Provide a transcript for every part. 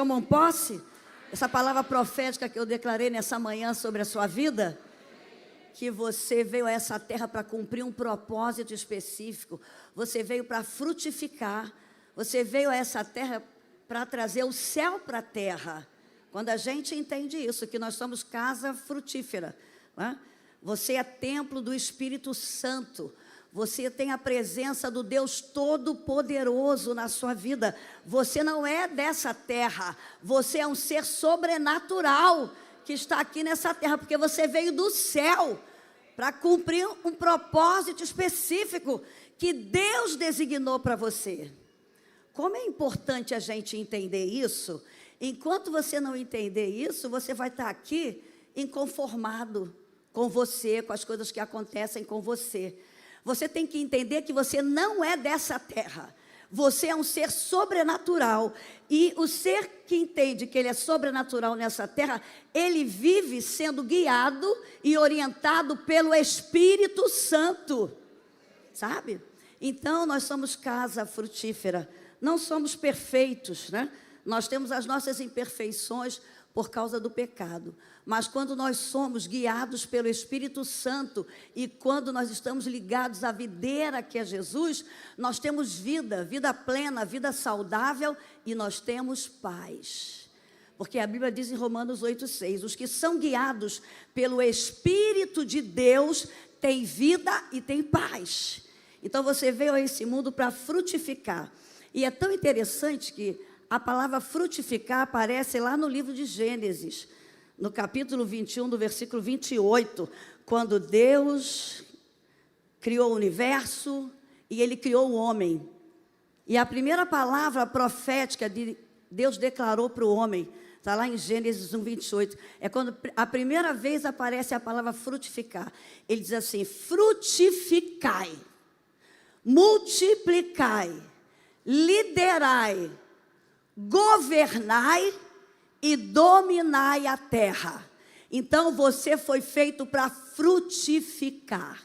Tomam posse? Essa palavra profética que eu declarei nessa manhã sobre a sua vida, que você veio a essa terra para cumprir um propósito específico, você veio para frutificar, você veio a essa terra para trazer o céu para a terra. Quando a gente entende isso, que nós somos casa frutífera, né? Você é templo do Espírito Santo. Você tem a presença do Deus Todo-Poderoso na sua vida. Você não é dessa terra. Você é um ser sobrenatural que está aqui nessa terra, porque você veio do céu para cumprir um propósito específico que Deus designou para você. Como é importante a gente entender isso. Enquanto você não entender isso, você vai estar aqui inconformado com você, com as coisas que acontecem com você. Você tem que entender que você não é dessa terra. Você é um ser sobrenatural. E o ser que entende que ele é sobrenatural nessa terra, ele vive sendo guiado e orientado pelo Espírito Santo. Sabe? Então, nós somos casa frutífera. Não somos perfeitos, né? Nós temos as nossas imperfeições por causa do pecado. Mas quando nós somos guiados pelo Espírito Santo e quando nós estamos ligados à videira que é Jesus, nós temos vida plena, vida saudável e nós temos paz. Porque a Bíblia diz em Romanos 8,6, os que são guiados pelo Espírito de Deus têm vida e têm paz. Então você veio a esse mundo para frutificar. E é tão interessante que a palavra frutificar aparece lá no livro de Gênesis, no capítulo 21, do versículo 28, quando Deus criou o universo e Ele criou o homem. E a primeira palavra profética de Deus declarou para o homem, está lá em Gênesis 1, 28, é quando a primeira vez aparece a palavra frutificar. Ele diz assim, frutificai, multiplicai, liderai, governai e dominai a terra. Então você foi feito para frutificar.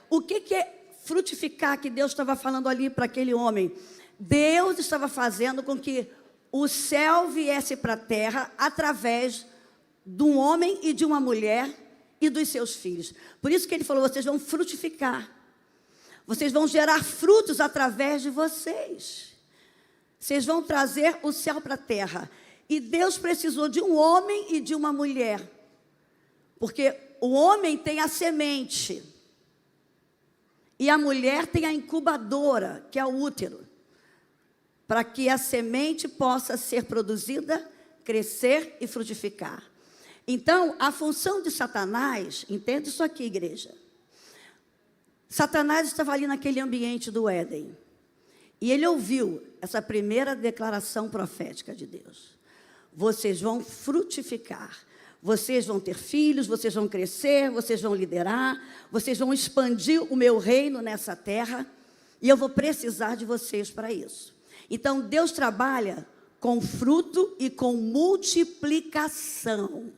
O que é frutificar que Deus estava falando ali para aquele homem? Deus estava fazendo com que o céu viesse para a terra através de um homem e de uma mulher e dos seus filhos. Por isso que ele falou, vocês vão frutificar. Vocês vão gerar frutos através de vocês. Vocês vão trazer o céu para a terra. E Deus precisou de um homem e de uma mulher. Porque o homem tem a semente. E a mulher tem a incubadora, que é o útero. Para que a semente possa ser produzida, crescer e frutificar. Então, a função de Satanás, entenda isso aqui, igreja. Satanás estava ali naquele ambiente do Éden. E ele ouviu essa primeira declaração profética de Deus. Vocês vão frutificar. Vocês vão ter filhos, vocês vão crescer, vocês vão liderar, vocês vão expandir o meu reino nessa terra. E eu vou precisar de vocês para isso. Então, Deus trabalha com fruto e com multiplicação.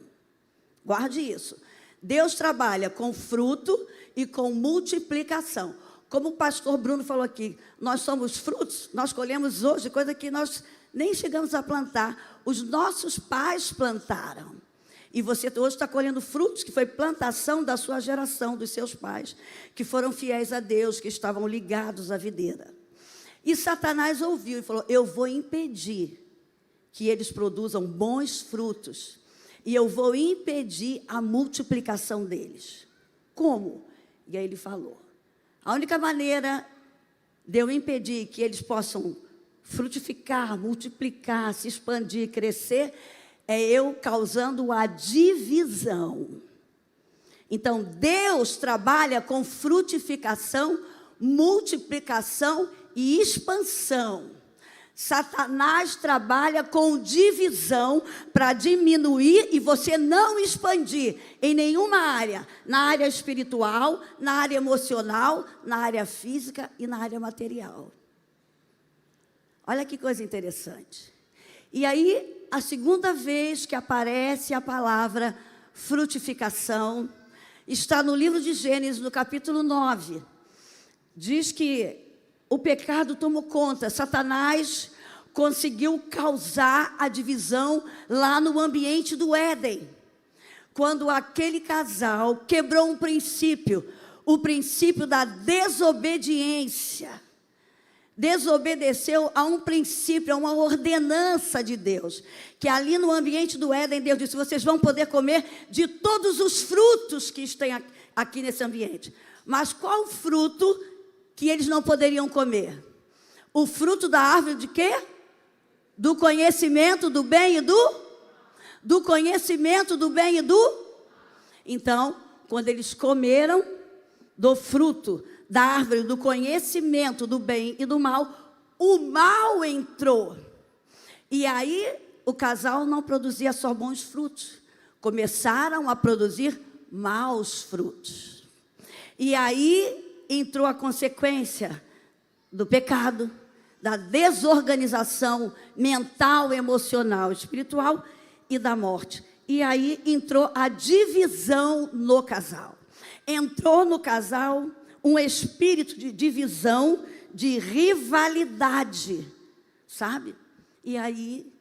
Guarde isso. Deus trabalha com fruto e com multiplicação. Como o pastor Bruno falou aqui, nós somos frutos, nós colhemos hoje coisa que nós nem chegamos a plantar. Os nossos pais plantaram. E você hoje está colhendo frutos, que foi plantação da sua geração, dos seus pais, que foram fiéis a Deus, que estavam ligados à videira. E Satanás ouviu e falou, eu vou impedir que eles produzam bons frutos. E eu vou impedir a multiplicação deles. Como? E aí ele falou, a única maneira de eu impedir que eles possam frutificar, multiplicar, se expandir, crescer, é eu causando a divisão. Então, Deus trabalha com frutificação, multiplicação e expansão. Satanás trabalha com divisão para diminuir e você não expandir em nenhuma área. Na área espiritual, na área emocional, na área física e na área material. Olha que coisa interessante. E aí, a segunda vez que aparece a palavra frutificação, está no livro de Gênesis, no capítulo 9. Diz que o pecado tomou conta. Satanás conseguiu causar a divisão lá no ambiente do Éden. Quando aquele casal quebrou um princípio, o princípio da desobediência. Desobedeceu a um princípio, a uma ordenança de Deus. Que ali no ambiente do Éden, Deus disse: vocês vão poder comer de todos os frutos que estão aqui nesse ambiente. Mas qual fruto que eles não poderiam comer? O fruto da árvore de quê? Do conhecimento do bem e do conhecimento do bem e do... Então, quando eles comeram do fruto da árvore do conhecimento do bem e do mal, o mal entrou. E aí, o casal não produzia só bons frutos. Começaram a produzir maus frutos. E aí, entrou a consequência do pecado, da desorganização mental, emocional, espiritual e da morte. E aí entrou a divisão no casal. Entrou no casal um espírito de divisão, de rivalidade, sabe? E aí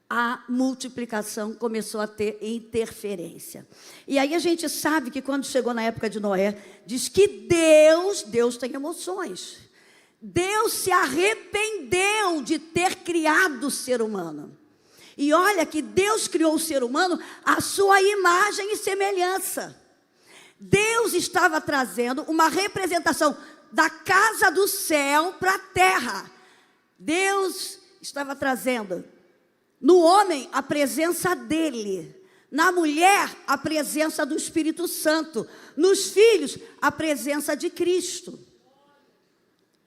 a multiplicação começou a ter interferência. E aí a gente sabe que quando chegou na época de Noé, diz que Deus tem emoções. Deus se arrependeu de ter criado o ser humano. E olha que Deus criou o ser humano à sua imagem e semelhança. Deus estava trazendo uma representação da casa do céu para a terra. Deus estava trazendo no homem a presença dele, na mulher a presença do Espírito Santo, nos filhos a presença de Cristo.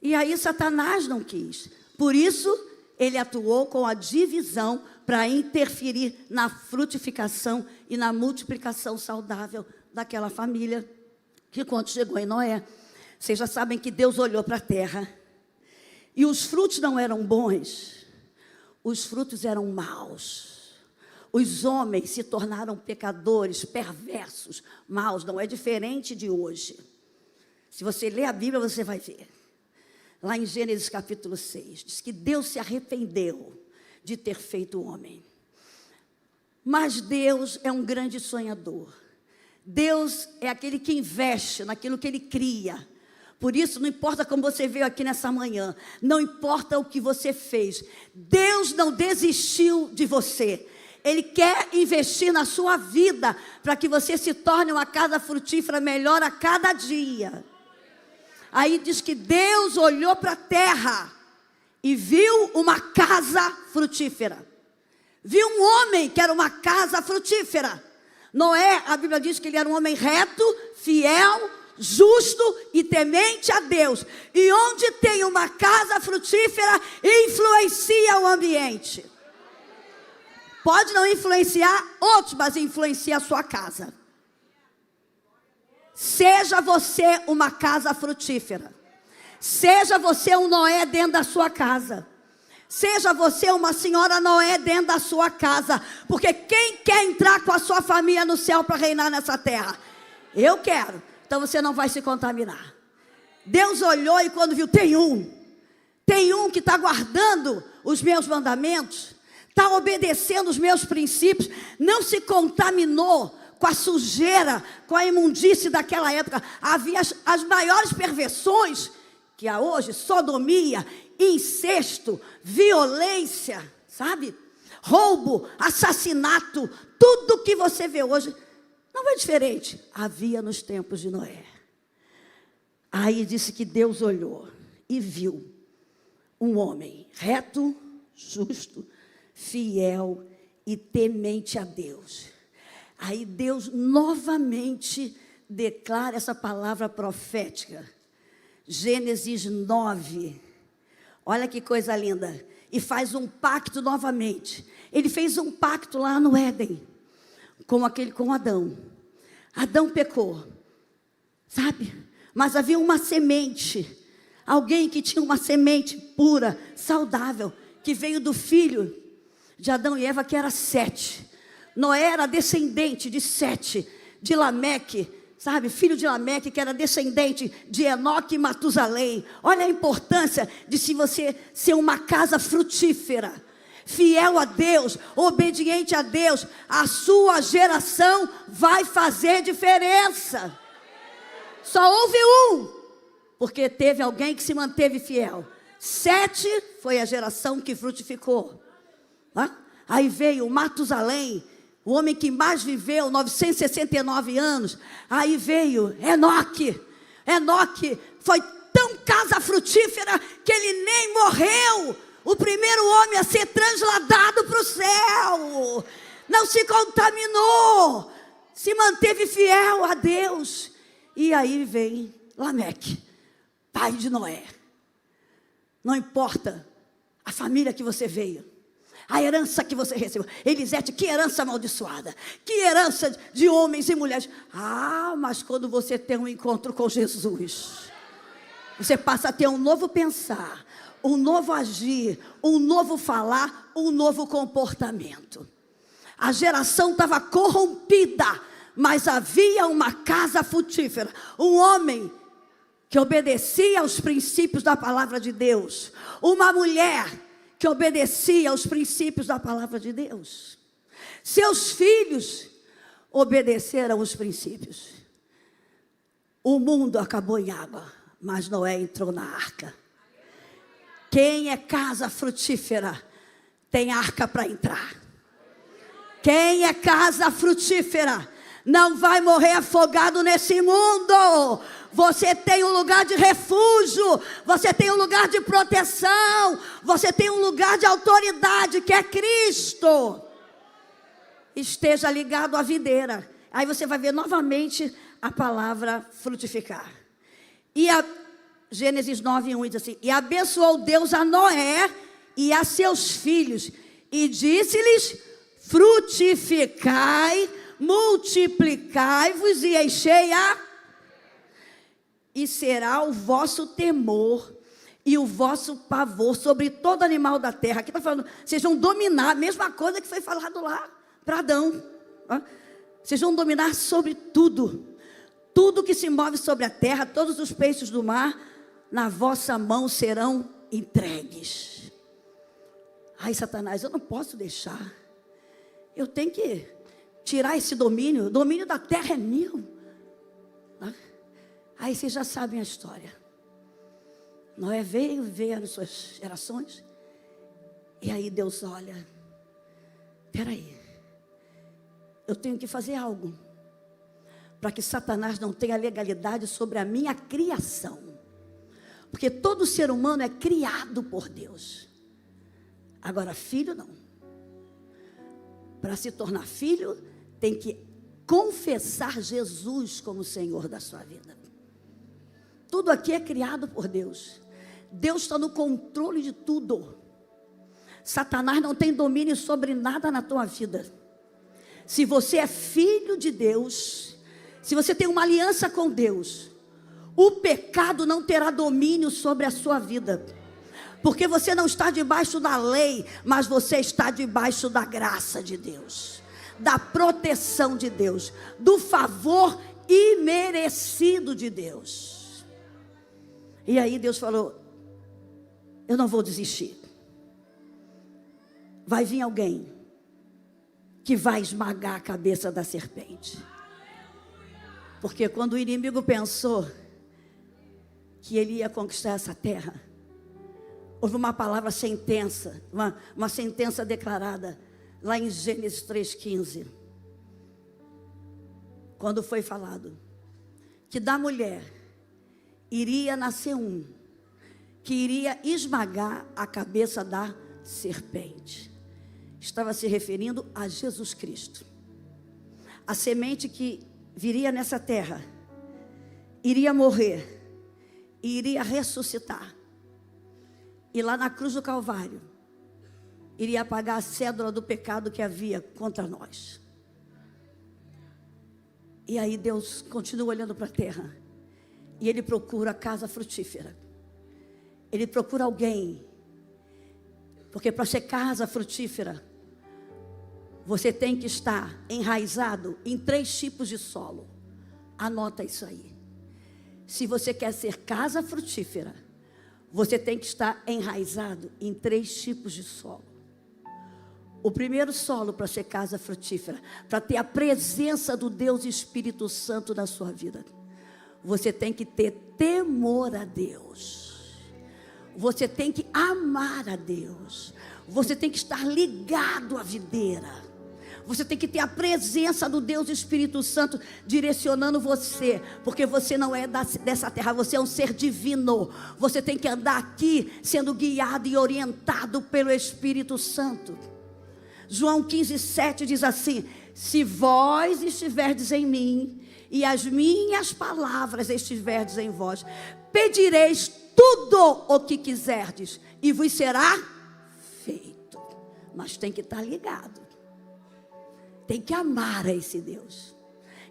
E aí Satanás não quis. Por isso, ele atuou com a divisão para interferir na frutificação e na multiplicação saudável daquela família. Que quando chegou em Noé, vocês já sabem que Deus olhou para a terra. E os frutos não eram bons. Os frutos eram maus. Os homens se tornaram pecadores, perversos, maus. Não é diferente de hoje. Se você ler a Bíblia, você vai ver. Lá em Gênesis capítulo 6, diz que Deus se arrependeu de ter feito o homem. Mas Deus é um grande sonhador. Deus é aquele que investe naquilo que Ele cria. Por isso, não importa como você veio aqui nessa manhã, não importa o que você fez, Deus não desistiu de você. Ele quer investir na sua vida, para que você se torne uma casa frutífera melhor a cada dia. Aí diz que Deus olhou para a terra e viu uma casa frutífera. Viu um homem que era uma casa frutífera. Noé, a Bíblia diz que ele era um homem reto, fiel, justo e temente a Deus. E onde tem uma casa frutífera, influencia o ambiente. Pode não influenciar outros, mas influencia a sua casa. Seja você uma casa frutífera. Seja você um Noé dentro da sua casa. Seja você uma senhora Noé dentro da sua casa. Porque quem quer entrar com a sua família no céu para reinar nessa terra? Eu quero. Então você não vai se contaminar. Deus olhou e quando viu, tem um que está guardando os meus mandamentos, está obedecendo os meus princípios, não se contaminou com a sujeira, com a imundície daquela época. Havia as maiores perversões que há hoje: sodomia, incesto, violência, sabe? Roubo, assassinato, tudo que você vê hoje não é diferente. Havia nos tempos de Noé. Aí disse que Deus olhou e viu um homem reto, justo, fiel e temente a Deus. Aí Deus novamente declara essa palavra profética. Gênesis 9. Olha que coisa linda. E faz um pacto novamente. Ele fez um pacto lá no Éden com Adão. Adão pecou, sabe? Mas havia uma semente. Alguém que tinha uma semente pura, saudável, que veio do filho de Adão e Eva, que era Sete. Noé era descendente de Sete, de Lameque, sabe, filho de Lameque, que era descendente de Enoque e Matusalém. Olha a importância de se você ser uma casa frutífera, fiel a Deus, obediente a Deus. A sua geração vai fazer diferença. Só houve um, porque teve alguém que se manteve fiel. 7 foi a geração que frutificou. Aí veio Matusalém, o homem que mais viveu, 969 anos. Aí veio Enoque. Enoque foi tão casa frutífera que ele nem morreu. O primeiro homem a ser transladado para o céu. Não se contaminou. Se manteve fiel a Deus. E aí vem Lameque, pai de Noé. Não importa a família que você veio, a herança que você recebeu. Elisete, que herança amaldiçoada, que herança de homens e mulheres. Mas quando você tem um encontro com Jesus, você passa a ter um novo pensar, um novo agir, um novo falar, um novo comportamento. A geração estava corrompida, mas havia uma casa frutífera, um homem que obedecia aos princípios da palavra de Deus, uma mulher que obedecia aos princípios da palavra de Deus. Seus filhos obedeceram os princípios. O mundo acabou em água, mas Noé entrou na arca. Quem é casa frutífera tem arca para entrar. Quem é casa frutífera não vai morrer afogado nesse mundo. Você tem um lugar de refúgio, você tem um lugar de proteção, você tem um lugar de autoridade, que é Cristo. Esteja ligado à videira. Aí você vai ver novamente a palavra frutificar. E a Gênesis 9:1 diz assim: e abençoou Deus a Noé e a seus filhos, e disse-lhes: frutificai, multiplicai-vos e enchei e será o vosso temor e o vosso pavor sobre todo animal da terra. Aqui está falando, vocês vão dominar, a mesma coisa que foi falado lá para Adão. Vocês vão dominar sobre tudo. Tudo que se move sobre a terra, todos os peixes do mar, na vossa mão serão entregues. Ai, Satanás, eu não posso deixar. Eu tenho que tirar esse domínio. O domínio da terra é meu. Aí vocês já sabem a história. Noé veio as suas gerações. E aí Deus olha. Espera aí. Eu tenho que fazer algo para que Satanás não tenha legalidade sobre a minha criação. Porque todo ser humano é criado por Deus. Agora filho não. Para se tornar filho, tem que confessar Jesus como Senhor da sua vida. Tudo aqui é criado por Deus. Deus está no controle de tudo. Satanás não tem domínio sobre nada na tua vida. Se você é filho de Deus, se você tem uma aliança com Deus, o pecado não terá domínio sobre a sua vida. Porque você não está debaixo da lei, mas você está debaixo da graça de Deus, da proteção de Deus, do favor imerecido de Deus. E aí Deus falou: eu não vou desistir. Vai vir alguém que vai esmagar a cabeça da serpente. Porque quando o inimigo pensou que ele ia conquistar essa terra, houve uma palavra sentença, uma sentença declarada lá em Gênesis 3,15. Quando foi falado que da mulher iria nascer um que iria esmagar a cabeça da serpente. Estava se referindo a Jesus Cristo. A semente que viria nessa terra iria morrer e iria ressuscitar. E lá na cruz do Calvário iria apagar a cédula do pecado que havia contra nós. E aí Deus continua olhando para a terra. E Ele procura a casa frutífera. Ele procura alguém. Porque para ser casa frutífera, você tem que estar enraizado em 3 tipos de solo. Anota isso aí. Se você quer ser casa frutífera, você tem que estar enraizado em 3 tipos de solo. O primeiro solo para ser casa frutífera, para ter a presença do Deus Espírito Santo na sua vida, você tem que ter temor a Deus. Você tem que amar a Deus. Você tem que estar ligado à videira. Você tem que ter a presença do Deus Espírito Santo direcionando você, porque você não é dessa terra, você é um ser divino. Você tem que andar aqui sendo guiado e orientado pelo Espírito Santo. João 15:7 diz assim: se vós estiverdes em mim e as minhas palavras estiverdes em vós, pedireis tudo o que quiserdes e vos será feito. Mas tem que estar ligado. Tem que amar a esse Deus.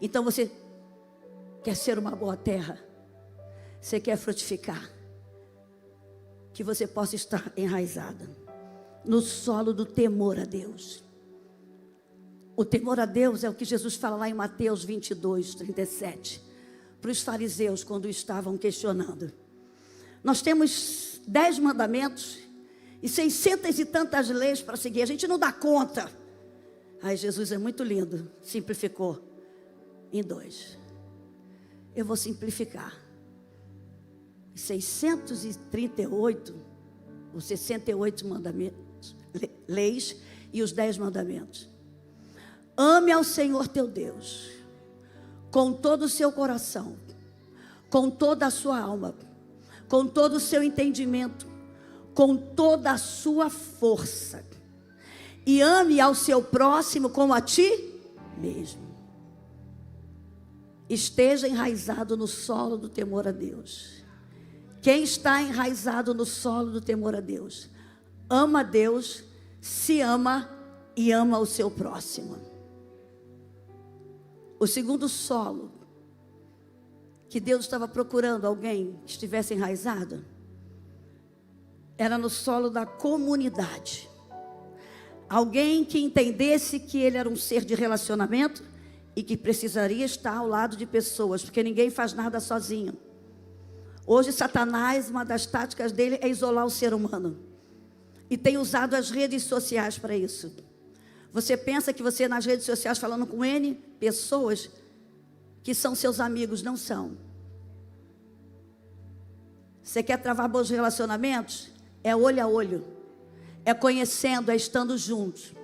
Então você quer ser uma boa terra, você quer frutificar, que você possa estar enraizada no solo do temor a Deus. O temor a Deus é o que Jesus fala lá em Mateus 22:37, para os fariseus quando estavam questionando. Nós temos 10 mandamentos e 600 e tantas leis para seguir, a gente não dá conta. Aí Jesus é muito lindo, simplificou em 2. Eu vou simplificar. 638 ou 68 mandamentos, leis e os 10 mandamentos. Ame ao Senhor teu Deus com todo o seu coração, com toda a sua alma, com todo o seu entendimento, com toda a sua força. E ame ao seu próximo como a ti mesmo. Esteja enraizado no solo do temor a Deus. Quem está enraizado no solo do temor a Deus, ama a Deus, se ama e ama o seu próximo. O segundo solo que Deus estava procurando alguém que estivesse enraizado era no solo da comunidade. Alguém que entendesse que ele era um ser de relacionamento e que precisaria estar ao lado de pessoas, porque ninguém faz nada sozinho. Hoje Satanás, uma das táticas dele é isolar o ser humano. E tem usado as redes sociais para isso. Você pensa que você nas redes sociais falando com N pessoas que são seus amigos, não são. Você quer travar bons relacionamentos? É olho a olho. É conhecendo, é estando juntos.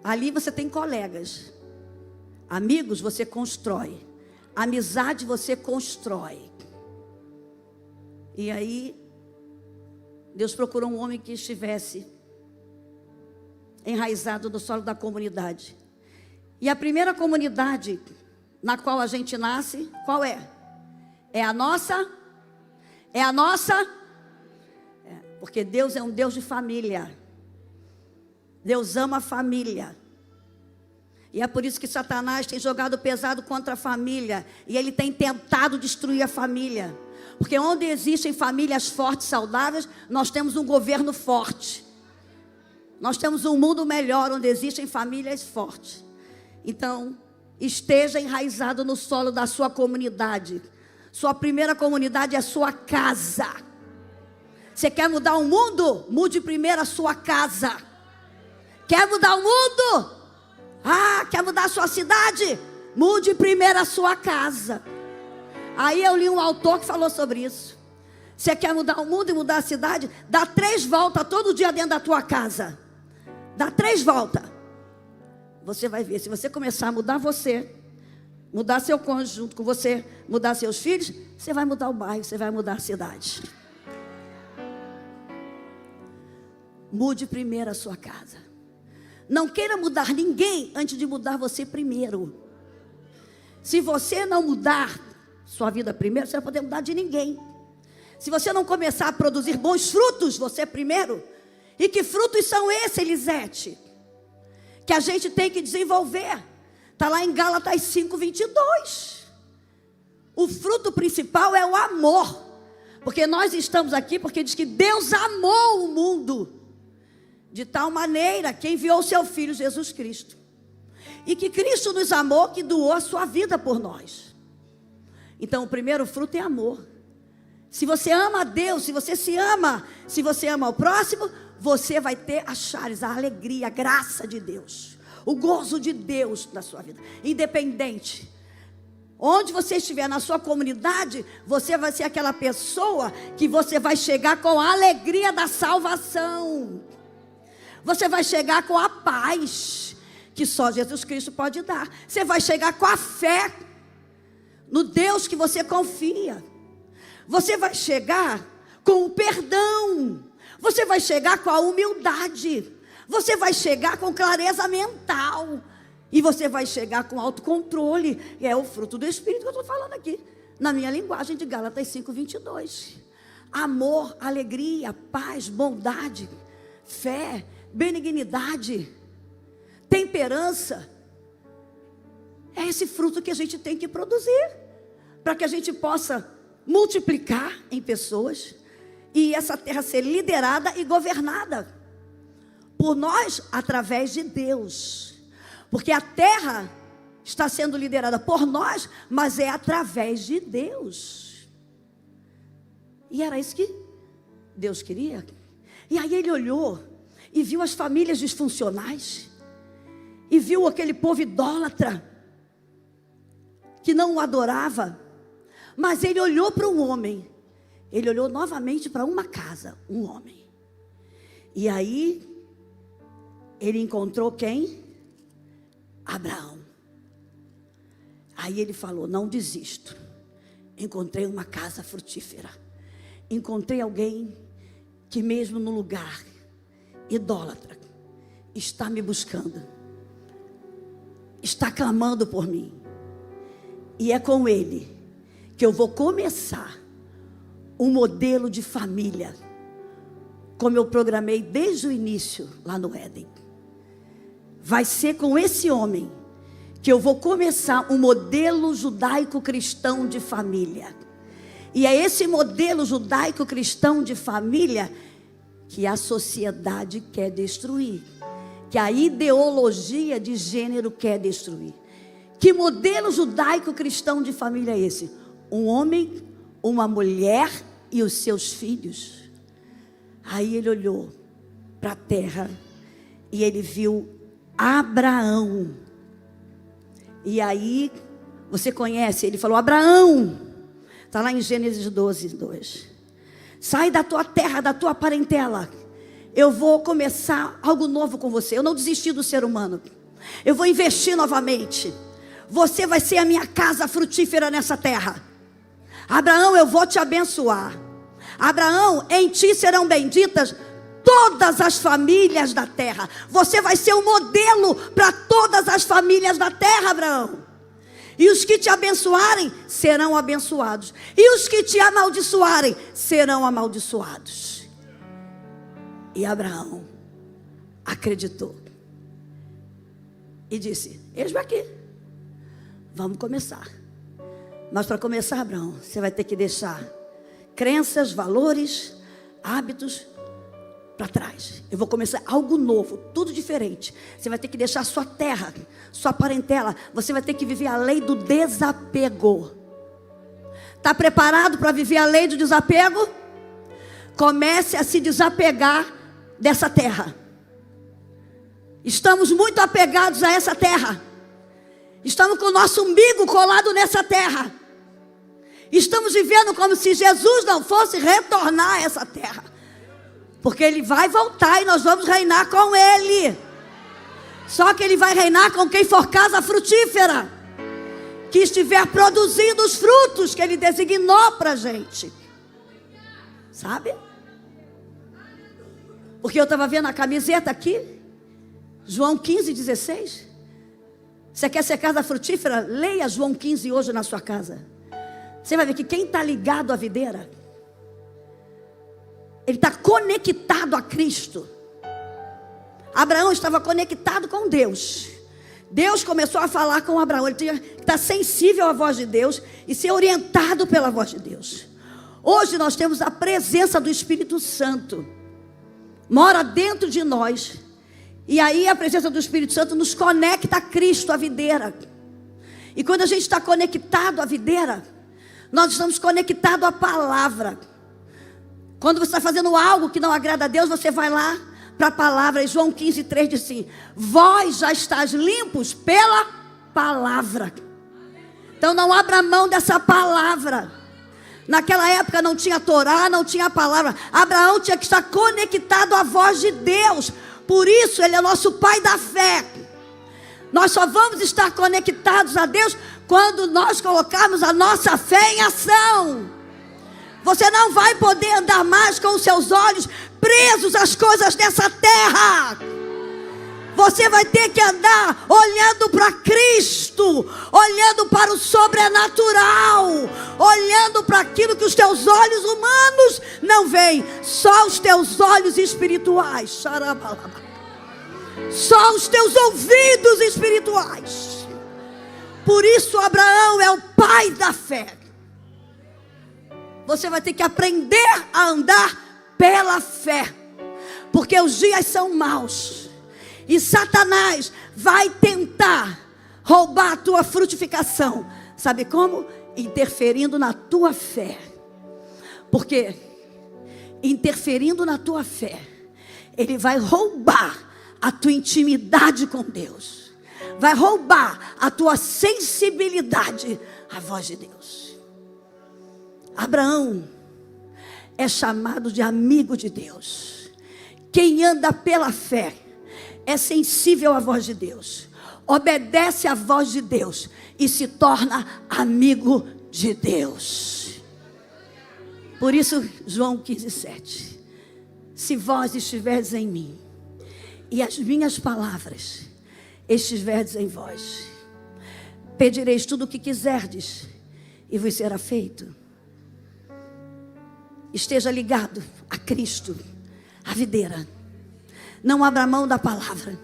Ali você tem colegas. Amigos você constrói. Amizade você constrói. E aí, Deus procurou um homem que estivesse enraizado no solo da comunidade. E a primeira comunidade na qual a gente nasce, qual é? É a nossa? É a nossa? Porque Deus é um Deus de família. Deus ama a família. E é por isso que Satanás tem jogado pesado contra a família. E ele tem tentado destruir a família. Porque onde existem famílias fortes, saudáveis, nós temos um governo forte. Nós temos um mundo melhor onde existem famílias fortes. Então, esteja enraizado no solo da sua comunidade. Sua primeira comunidade é a sua casa. Você quer mudar o mundo? Mude primeiro a sua casa. Quer mudar o mundo? Quer mudar a sua cidade? Mude primeiro a sua casa. Aí eu li um autor que falou sobre isso. Você quer mudar o mundo e mudar a cidade? Dá 3 voltas todo dia dentro da tua casa. Dá 3 voltas. Você vai ver, se você começar a mudar você, mudar seu cônjuge junto com você, mudar seus filhos, você vai mudar o bairro, você vai mudar a cidade. Mude primeiro a sua casa. Não queira mudar ninguém antes de mudar você primeiro. Se você não mudar sua vida primeiro, você não vai poder mudar de ninguém. Se você não começar a produzir bons frutos, você primeiro. E que frutos são esses, Elisete? Que a gente tem que desenvolver. Está lá em Gálatas 5:22. O fruto principal é o amor. Porque nós estamos aqui porque diz que Deus amou o mundo de tal maneira que enviou o seu Filho Jesus Cristo. E que Cristo nos amou, que doou a sua vida por nós. Então o primeiro fruto é amor. Se você ama a Deus, se você se ama, se você ama o próximo, você vai ter a charis, a alegria, a graça de Deus, o gozo de Deus na sua vida. Independente, onde você estiver na sua comunidade, você vai ser aquela pessoa que você vai chegar com a alegria da salvação. Você vai chegar com a paz que só Jesus Cristo pode dar. Você vai chegar com a fé no Deus que você confia. Você vai chegar com o perdão. Você vai chegar com a humildade. Você vai chegar com clareza mental. E você vai chegar com autocontrole. É o fruto do Espírito que eu estou falando aqui, na minha linguagem de Gálatas 5:22. Amor, alegria, paz, bondade, fé, benignidade, temperança. É esse fruto que a gente tem que produzir, para que a gente possa multiplicar em pessoas, e essa terra ser liderada e governada por nós, através de Deus. Porque a terra está sendo liderada por nós, mas é através de Deus. E era isso que Deus queria. E aí ele olhou e viu as famílias disfuncionais, e viu aquele povo idólatra, que não o adorava. Mas ele olhou para um homem. Ele olhou novamente para uma casa, um homem. E aí, ele encontrou quem? Abraão. Aí ele falou: não desisto. Encontrei uma casa frutífera. Encontrei alguém que mesmo no lugar idólatra está me buscando, está clamando por mim. E é com ele que eu vou começar um modelo de família, como eu programei desde o início lá no Éden. Vai ser com esse homem que eu vou começar um modelo judaico-cristão de família. E é esse modelo judaico-cristão de família que a sociedade quer destruir, que a ideologia de gênero quer destruir. Que modelo judaico-cristão de família é esse? Um homem, uma mulher e os seus filhos. Aí ele olhou para a terra e ele viu Abraão. E aí, você conhece, ele falou: Abraão, está lá em Gênesis 12:2. Sai da tua terra, da tua parentela. Eu vou começar algo novo com você. Eu não desisti do ser humano. Eu vou investir novamente. Você vai ser a minha casa frutífera nessa terra. Abraão, eu vou te abençoar. Abraão, em ti serão benditas todas as famílias da terra. Você vai ser um modelo para todas as famílias da terra, Abraão. E os que te abençoarem serão abençoados, e os que te amaldiçoarem serão amaldiçoados. E Abraão acreditou e disse: eis-me aqui, vamos começar. Mas para começar, Abraão, você vai ter que deixar crenças, valores, hábitos para trás. Eu vou começar algo novo, tudo diferente. Você vai ter que deixar sua terra, sua parentela. Você vai ter que viver a lei do desapego. Está preparado para viver a lei do desapego? Comece a se desapegar dessa terra. Estamos muito apegados a essa terra. Estamos com o nosso umbigo colado nessa terra. Estamos vivendo como se Jesus não fosse retornar a essa terra. Porque Ele vai voltar e nós vamos reinar com Ele. Só que Ele vai reinar com quem for casa frutífera, que estiver produzindo os frutos que Ele designou para a gente. Sabe? Porque eu estava vendo a camiseta aqui, João 15:16. Você quer ser casa frutífera? Leia João 15 hoje na sua casa. Você vai ver que quem está ligado à videira, ele está conectado a Cristo. Abraão estava conectado com Deus. Deus começou a falar com Abraão. Ele tinha que estar sensível à voz de Deus e ser orientado pela voz de Deus. Hoje nós temos a presença do Espírito Santo. Mora dentro de nós. E aí a presença do Espírito Santo nos conecta a Cristo, a videira. E quando a gente está conectado à videira, nós estamos conectados à palavra. Quando você está fazendo algo que não agrada a Deus, você vai lá para a palavra. E João 15:3 diz assim: vós já estáis limpos pela palavra. Então não abra mão dessa palavra. Naquela época não tinha Torá, não tinha a palavra. Abraão tinha que estar conectado à voz de Deus. Por isso ele é nosso pai da fé. Nós só vamos estar conectados a Deus quando nós colocarmos a nossa fé em ação. Você não vai poder andar mais com os seus olhos presos às coisas dessa terra. Você vai ter que andar olhando para Cristo, olhando para o sobrenatural, olhando para aquilo que os teus olhos humanos não veem, só os teus olhos espirituais. Só os teus ouvidos espirituais. Por isso Abraão é o pai da fé. Você vai ter que aprender a andar pela fé, porque os dias são maus. E Satanás vai tentar roubar a tua frutificação. Sabe como? Interferindo na tua fé. Porque interferindo na tua fé, ele vai roubar a tua intimidade com Deus. Vai roubar a tua sensibilidade à voz de Deus. Abraão é chamado de amigo de Deus. Quem anda pela fé é sensível à voz de Deus, obedece à voz de Deus e se torna amigo de Deus. Por isso João 15:7: se vós estiverdes em mim e as minhas palavras estiverdes em vós, pedireis tudo o que quiserdes e vos será feito. Esteja ligado a Cristo, a videira. Não abra mão da palavra.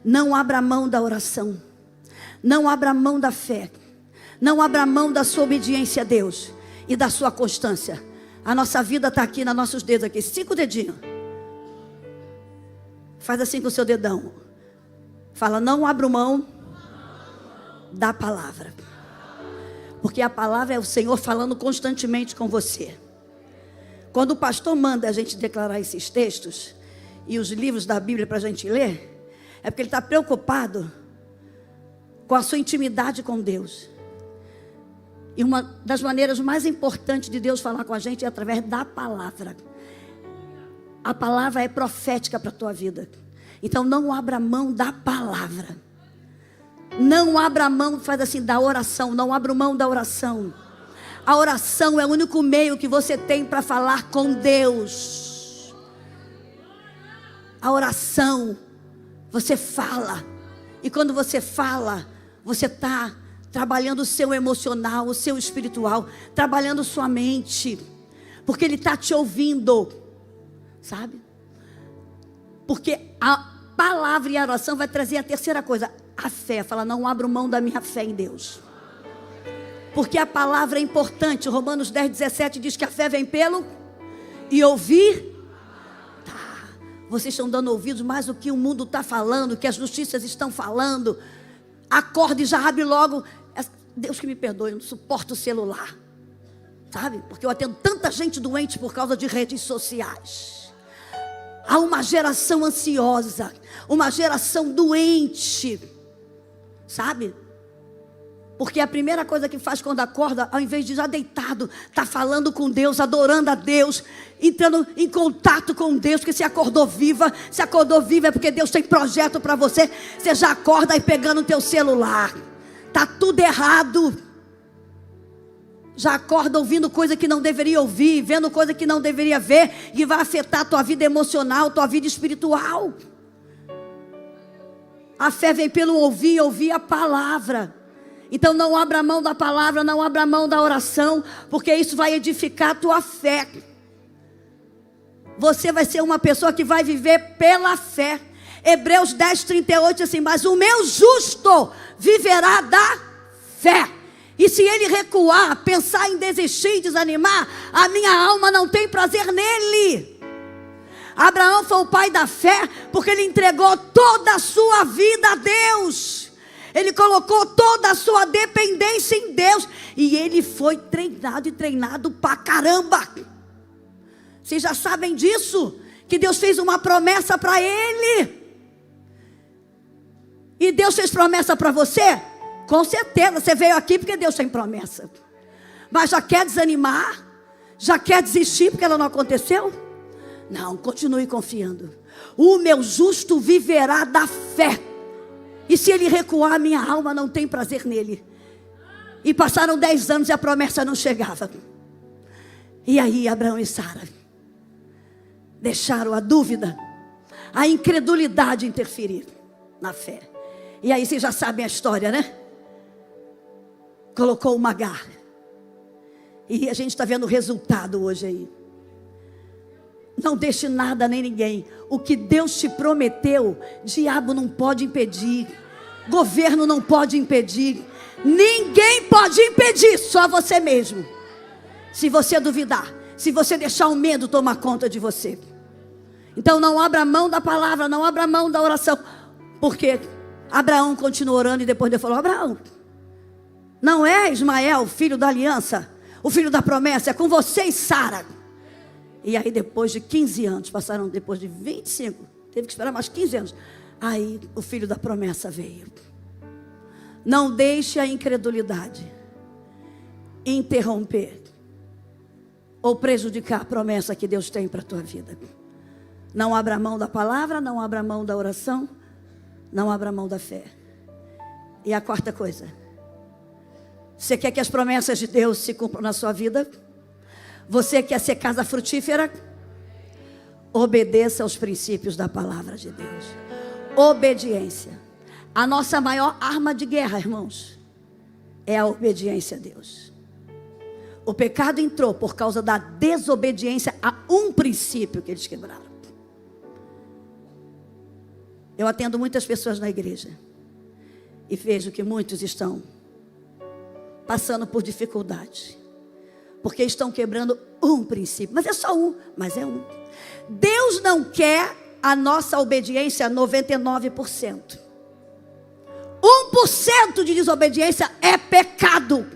Não abra mão da oração. Não abra mão da fé. Não abra mão da sua obediência a Deus e da sua constância. A nossa vida está aqui nos nossos dedos aqui. 5 dedinhos. Faz assim com o seu dedão. Fala: não abro mão da palavra. Porque a palavra é o Senhor falando constantemente com você. Quando o pastor manda a gente declarar esses textos e os livros da Bíblia para a gente ler, é porque ele está preocupado com a sua intimidade com Deus. E uma das maneiras mais importantes de Deus falar com a gente é através da palavra. A palavra é profética para a tua vida. Então não abra mão da palavra. Não abra mão, faz assim, da oração. Não abra mão da oração. A oração é o único meio que você tem para falar com Deus. A oração, você fala. E quando você fala, você está trabalhando o seu emocional, o seu espiritual, trabalhando sua mente. Porque Ele está te ouvindo. Sabe? Porque a palavra e a oração vai trazer a terceira coisa, a fé. Fala: não abro mão da minha fé em Deus. Porque a palavra é importante. Romanos 10:17 diz que a fé vem pelo e ouvir. Tá. Vocês estão dando ouvidos mais do que o mundo está falando, que as notícias estão falando. Acorde e já abre logo. Deus que me perdoe, eu não suporto o celular. Sabe? Porque eu atendo tanta gente doente por causa de redes sociais. Há uma geração ansiosa, uma geração doente. Sabe? Porque a primeira coisa que faz quando acorda, ao invés de já deitado, está falando com Deus, adorando a Deus, entrando em contato com Deus. Porque se acordou viva é porque Deus tem projeto para você. Você já acorda aí pegando o teu celular. Está tudo errado. Já acorda ouvindo coisa que não deveria ouvir, vendo coisa que não deveria ver, e vai afetar a tua vida emocional, tua vida espiritual. A fé vem pelo ouvir a palavra. Então não abra mão da palavra, não abra mão da oração, porque isso vai edificar a tua fé. Você vai ser uma pessoa que vai viver pela fé. Hebreus 10:38 diz assim: mas o meu justo viverá da fé. E se ele recuar, pensar em desistir, desanimar, a minha alma não tem prazer nele. Abraão foi o pai da fé, porque ele entregou toda a sua vida a Deus. Ele colocou toda a sua dependência em Deus. E ele foi treinado e treinado pra caramba. Vocês já sabem disso? Que Deus fez uma promessa para ele. E Deus fez promessa para você? Com certeza, você veio aqui porque Deus tem promessa. Mas já quer desanimar? Já quer desistir porque ela não aconteceu? Não, continue confiando. O meu justo viverá da fé. E se ele recuar, minha alma não tem prazer nele. E passaram 10 anos e a promessa não chegava. E aí Abraão e Sara deixaram a dúvida, a incredulidade interferir na fé. E aí vocês já sabem a história, né? Colocou uma Agar. E a gente está vendo o resultado hoje aí. Não deixe nada nem ninguém. O que Deus te prometeu, diabo não pode impedir. Governo não pode impedir. Ninguém pode impedir, só você mesmo. Se você duvidar, se você deixar o medo tomar conta de você. Então não abra mão da palavra, não abra mão da oração. Porque Abraão continuou orando e depois Deus falou: Abraão, não é Ismael, filho da aliança, o filho da promessa, é com você e Sara. E aí depois de 15 anos, passaram depois de 25, teve que esperar mais 15 anos. Aí o filho da promessa veio. Não deixe a incredulidade interromper ou prejudicar a promessa que Deus tem para a tua vida. Não abra mão da palavra, não abra mão da oração, não abra mão da fé. E a quarta coisa: você quer que as promessas de Deus se cumpram na sua vida? Você quer ser casa frutífera? Obedeça aos princípios da palavra de Deus. Obediência. A nossa maior arma de guerra, irmãos, é a obediência a Deus. O pecado entrou por causa da desobediência a um princípio que eles quebraram. Eu atendo muitas pessoas na igreja e vejo que muitos estão passando por dificuldade, porque estão quebrando um princípio. Mas é só um, mas é um. Deus não quer a nossa obediência a 99%. 1% de desobediência é pecado.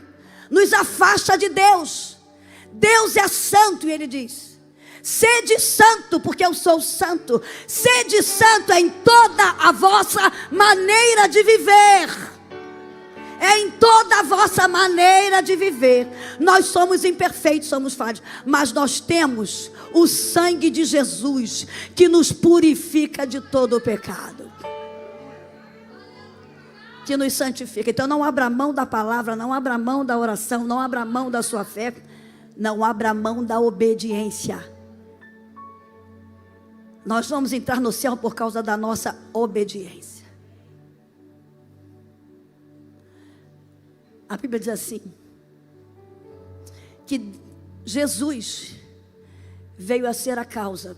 Nos afasta de Deus. Deus é santo e Ele diz: sede santo, porque eu sou santo. Sede santo em toda a vossa maneira de viver. É em toda a vossa maneira de viver. Nós somos imperfeitos, somos falhos, mas nós temos o sangue de Jesus que nos purifica de todo o pecado, que nos santifica. Então não abra mão da palavra, não abra mão da oração, não abra mão da sua fé, não abra mão da obediência. Nós vamos entrar no céu por causa da nossa obediência. A Bíblia diz assim, que Jesus veio a ser a causa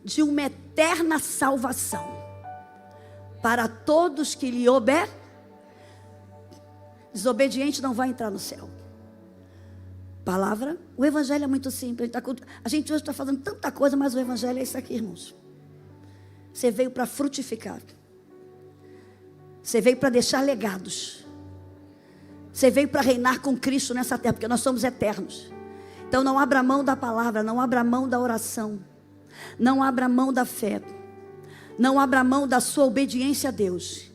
de uma eterna salvação para todos que lhe obedecem. Desobediente não vai entrar no céu. Palavra, o evangelho é muito simples. A gente hoje está fazendo tanta coisa, mas o evangelho é isso aqui, irmãos. Você veio para frutificar. Você veio para deixar legados. Você veio para reinar com Cristo nessa terra, porque nós somos eternos. Então não abra mão da palavra, não abra mão da oração, não abra mão da fé, não abra mão da sua obediência a Deus.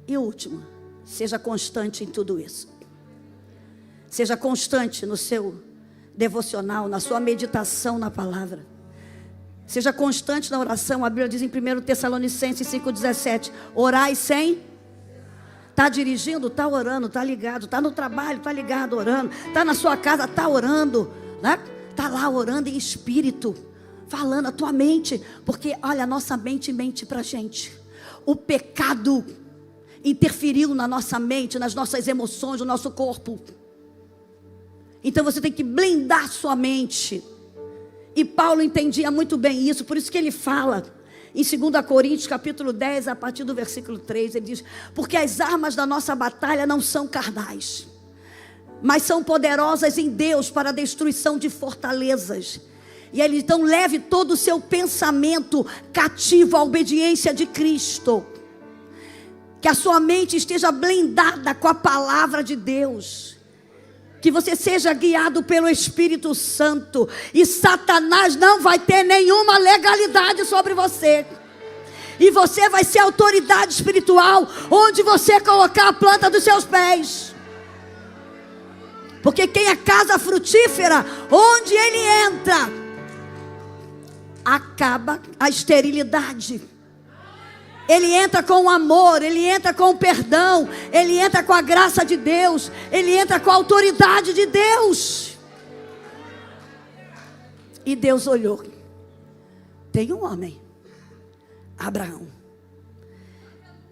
E o último, seja constante em tudo isso. Seja constante no seu devocional, na sua meditação na palavra. Seja constante na oração. A Bíblia diz em 1 Tessalonicenses 5,17: orai sem... Está dirigindo, está orando, está ligado. Está no trabalho, está ligado, orando. Está na sua casa, está orando, né? Está lá orando em espírito, falando a tua mente. Porque olha, a nossa mente mente para a gente. O pecado interferiu na nossa mente, nas nossas emoções, no nosso corpo. Então você tem que blindar sua mente. E Paulo entendia muito bem isso, por isso que ele fala em 2 Coríntios capítulo 10, a partir do versículo 3, ele diz: porque as armas da nossa batalha não são carnais, mas são poderosas em Deus para a destruição de fortalezas. E ele então leve todo o seu pensamento cativo à obediência de Cristo. Que a sua mente esteja blindada com a palavra de Deus. Que você seja guiado pelo Espírito Santo. E Satanás não vai ter nenhuma legalidade sobre você. E você vai ser autoridade espiritual onde você colocar a planta dos seus pés. Porque quem é casa frutífera, onde ele entra, acaba a esterilidade. Ele entra com o amor, ele entra com o perdão, ele entra com a graça de Deus, ele entra com a autoridade de Deus. E Deus olhou. Tem um homem, Abraão.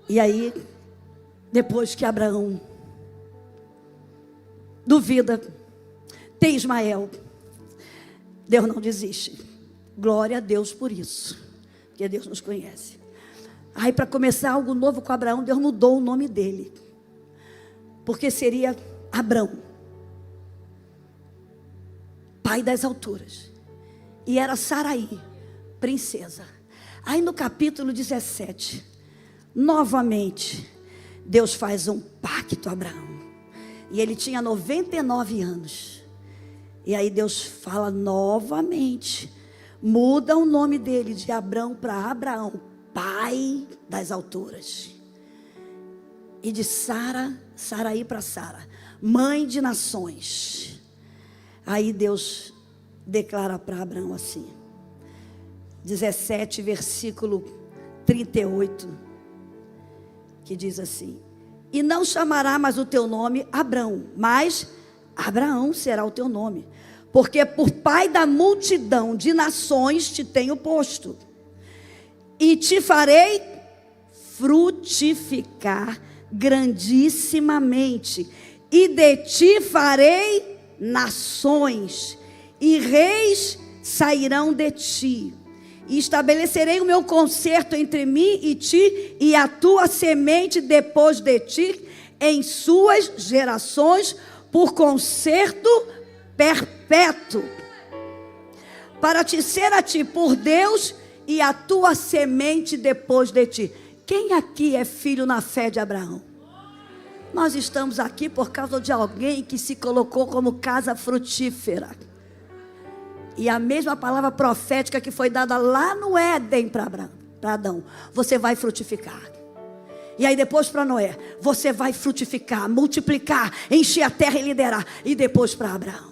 E aí, depois que Abraão duvida, tem Ismael, Deus não desiste. Glória a Deus por isso, porque Deus nos conhece. Aí, para começar algo novo com Abraão, Deus mudou o nome dele, porque seria Abrão, pai das alturas, e era Saraí, princesa. Aí no capítulo 17, novamente, Deus faz um pacto a Abraão. E ele tinha 99 anos. E aí Deus fala novamente. Muda o nome dele de Abrão para Abraão, pai das alturas. E de Saraí para Sara, mãe de nações. Aí Deus declara para Abraão assim. 17, versículo 38. Que diz assim: e não chamará mais o teu nome Abrão, mas Abraão será o teu nome, porque por pai da multidão de nações te tenho posto, e te farei frutificar grandissimamente, e de ti farei nações, e reis sairão de ti. E estabelecerei o meu concerto entre mim e ti, e a tua semente depois de ti, em suas gerações, por concerto perpétuo, para te ser a ti por Deus, e a tua semente depois de ti. Quem aqui é filho na fé de Abraão? Nós estamos aqui por causa de alguém que se colocou como casa frutífera. E a mesma palavra profética que foi dada lá no Éden para Adão: você vai frutificar. E aí depois para Noé: você vai frutificar, multiplicar, encher a terra e liderar. E depois para Abraão.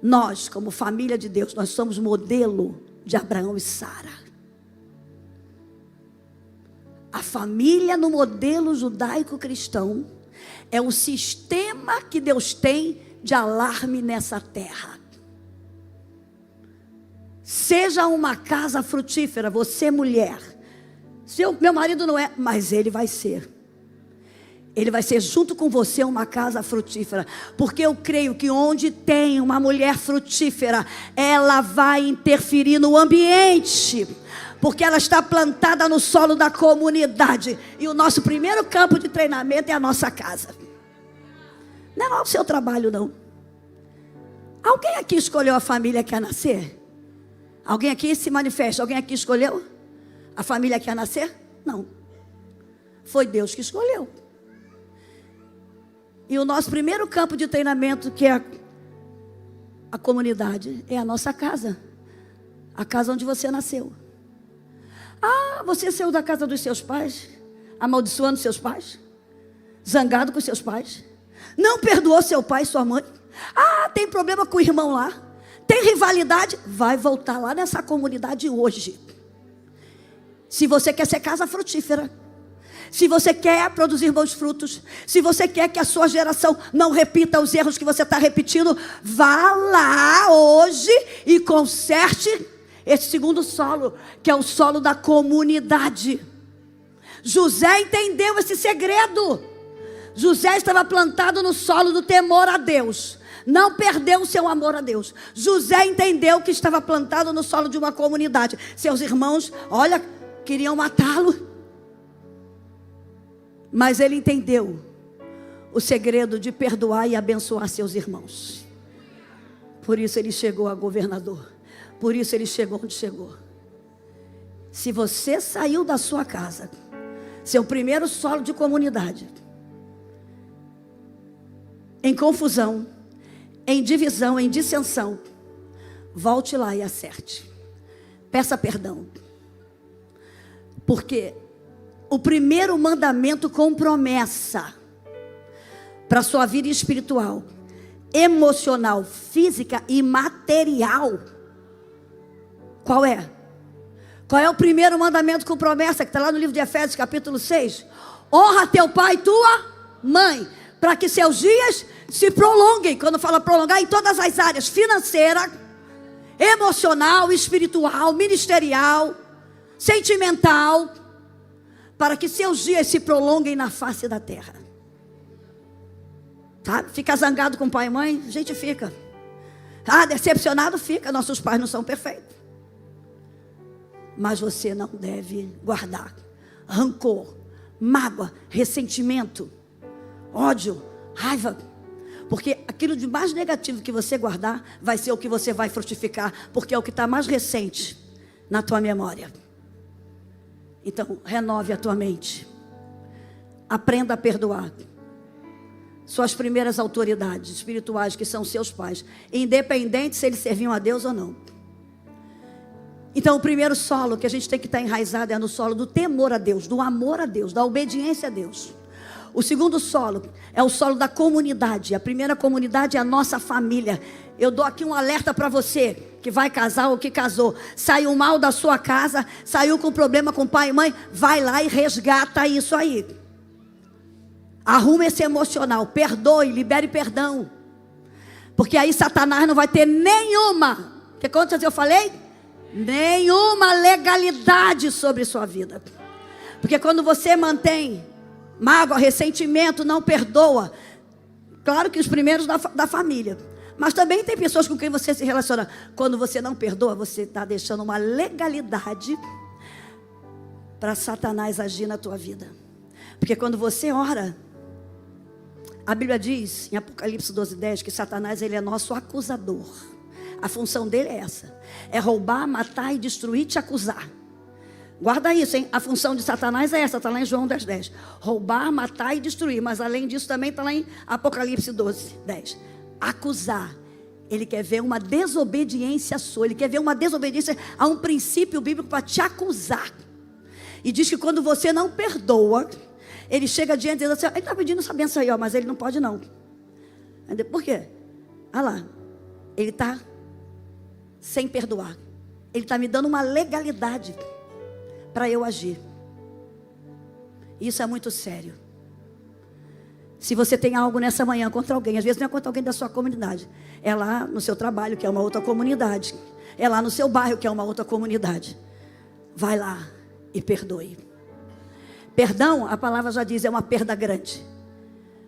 Nós, como família de Deus, nós somos modelo de Abraão e Sara. A família no modelo judaico-cristão é o sistema que Deus tem de alarme nessa terra. Seja uma casa frutífera, você mulher. Meu marido não é, mas ele vai ser. Ele vai ser junto com você uma casa frutífera. Porque eu creio que onde tem uma mulher frutífera, ela vai interferir no ambiente. Porque ela está plantada no solo da comunidade. E o nosso primeiro campo de treinamento é a nossa casa. Não é o seu trabalho, não. Alguém aqui escolheu a família que quer nascer? Alguém aqui se manifesta? Alguém aqui escolheu a família que ia nascer? Não. Foi Deus que escolheu. E o nosso primeiro campo de treinamento, que é a comunidade, é a nossa casa. A casa onde você nasceu. Ah, você saiu da casa dos seus pais, amaldiçoando seus pais, zangado com seus pais, não perdoou seu pai e sua mãe. Ah, tem problema com o irmão lá. Tem rivalidade? Vai voltar lá nessa comunidade hoje. Se você quer ser casa frutífera, se você quer produzir bons frutos, se você quer que a sua geração não repita os erros que você está repetindo, vá lá hoje e conserte esse segundo solo, que é o solo da comunidade. José entendeu esse segredo. José estava plantado no solo do temor a Deus. Não perdeu o seu amor a Deus. José entendeu que estava plantado no solo de uma comunidade. Seus irmãos, olha, queriam matá-lo. Mas ele entendeu o segredo de perdoar e abençoar seus irmãos. Por isso ele chegou a governador. Por isso ele chegou onde chegou. Se você saiu da sua casa, seu primeiro solo de comunidade, em confusão, em divisão, em dissensão, volte lá e acerte. Peça perdão. Porque o primeiro mandamento com promessa para a sua vida espiritual, emocional, física e material. Qual é? Qual é o primeiro mandamento com promessa que está lá no livro de Efésios, capítulo 6? Honra teu pai e tua mãe, para que seus dias se prolonguem. Quando fala prolongar, em todas as áreas: financeira, emocional, espiritual, ministerial, sentimental, para que seus dias se prolonguem na face da terra. Tá? Fica zangado com pai e mãe? A gente fica. Decepcionado fica. Nossos pais não são perfeitos. Mas você não deve guardar rancor, mágoa, ressentimento, ódio, raiva. Porque aquilo de mais negativo que você guardar vai ser o que você vai frutificar, porque é o que está mais recente na tua memória. Então, renove a tua mente. Aprenda a perdoar suas primeiras autoridades espirituais, que são seus pais, independente se eles serviam a Deus ou não. Então, o primeiro solo que a gente tem que estar enraizado é no solo do temor a Deus, do amor a Deus, da obediência a Deus. O segundo solo é o solo da comunidade. A primeira comunidade é a nossa família. Eu dou aqui um alerta para você que vai casar ou que casou. Saiu mal da sua casa, saiu com problema com pai e mãe, vai lá e resgata isso aí. Arruma esse emocional, perdoe, libere perdão. Porque aí Satanás não vai ter nenhuma, que quantas eu falei? Nenhuma legalidade sobre sua vida. Porque quando você mantém mágoa, ressentimento, não perdoa, claro que os primeiros da família, mas também tem pessoas com quem você se relaciona. Quando você não perdoa, você está deixando uma legalidade para Satanás agir na tua vida. Porque quando você ora, a Bíblia diz em Apocalipse 12:10 que Satanás, ele é nosso acusador. A função dele é essa: é roubar, matar e destruir, te acusar. Guarda isso, hein? A função de Satanás é essa, está lá em João 10:10. Roubar, matar e destruir. Mas além disso também está lá em Apocalipse 12:10. Acusar. Ele quer ver uma desobediência sua. Ele quer ver uma desobediência a um princípio bíblico para te acusar. E diz que quando você não perdoa, ele chega diante e diz assim: ele está pedindo essa benção aí, ó, mas ele não pode não. Por quê? Olha lá. Ele está sem perdoar. Ele está me dando uma legalidade para eu agir. Isso é muito sério. Se você tem algo nessa manhã contra alguém, às vezes não é contra alguém da sua comunidade, é lá no seu trabalho, que é uma outra comunidade, é lá no seu bairro, que é uma outra comunidade, vai lá e perdoe. Perdão, a palavra já diz, é uma perda grande.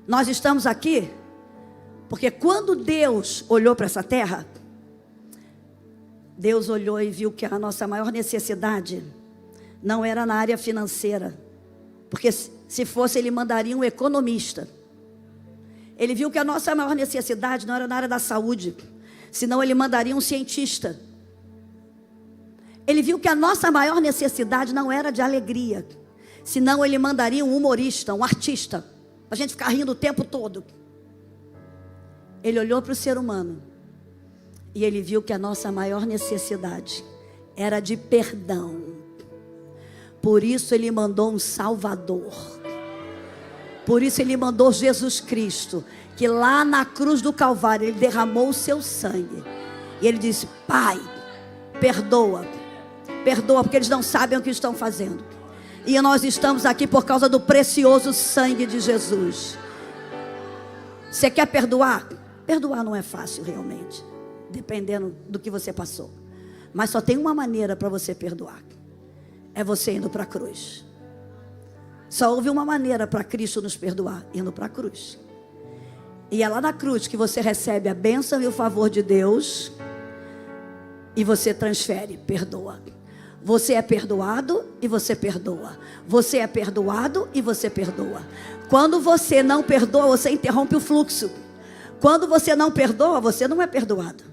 Nós estamos aqui porque quando Deus olhou para essa terra, Deus olhou e viu que a nossa maior necessidade não era na área financeira, porque se fosse ele mandaria um economista. Ele viu que a nossa maior necessidade não era na área da saúde, senão ele mandaria um cientista. Ele viu que a nossa maior necessidade não era de alegria, senão ele mandaria um humorista, um artista, para a gente ficar rindo o tempo todo. Ele olhou para o ser humano e ele viu que a nossa maior necessidade era de perdão. Por isso ele mandou um Salvador. Por isso ele mandou Jesus Cristo, que lá na cruz do Calvário ele derramou o seu sangue. E ele disse: Pai, perdoa, perdoa, porque eles não sabem o que estão fazendo. E nós estamos aqui por causa do precioso sangue de Jesus. Você quer perdoar? Perdoar não é fácil realmente, dependendo do que você passou. Mas só tem uma maneira para você perdoar: é você indo para a cruz. Só houve uma maneira para Cristo nos perdoar: indo para a cruz. E é lá na cruz que você recebe a bênção e o favor de Deus, e você transfere, perdoa. Você é perdoado e você perdoa. Você é perdoado e você perdoa. Quando você não perdoa, você interrompe o fluxo. Quando você não perdoa, você não é perdoado.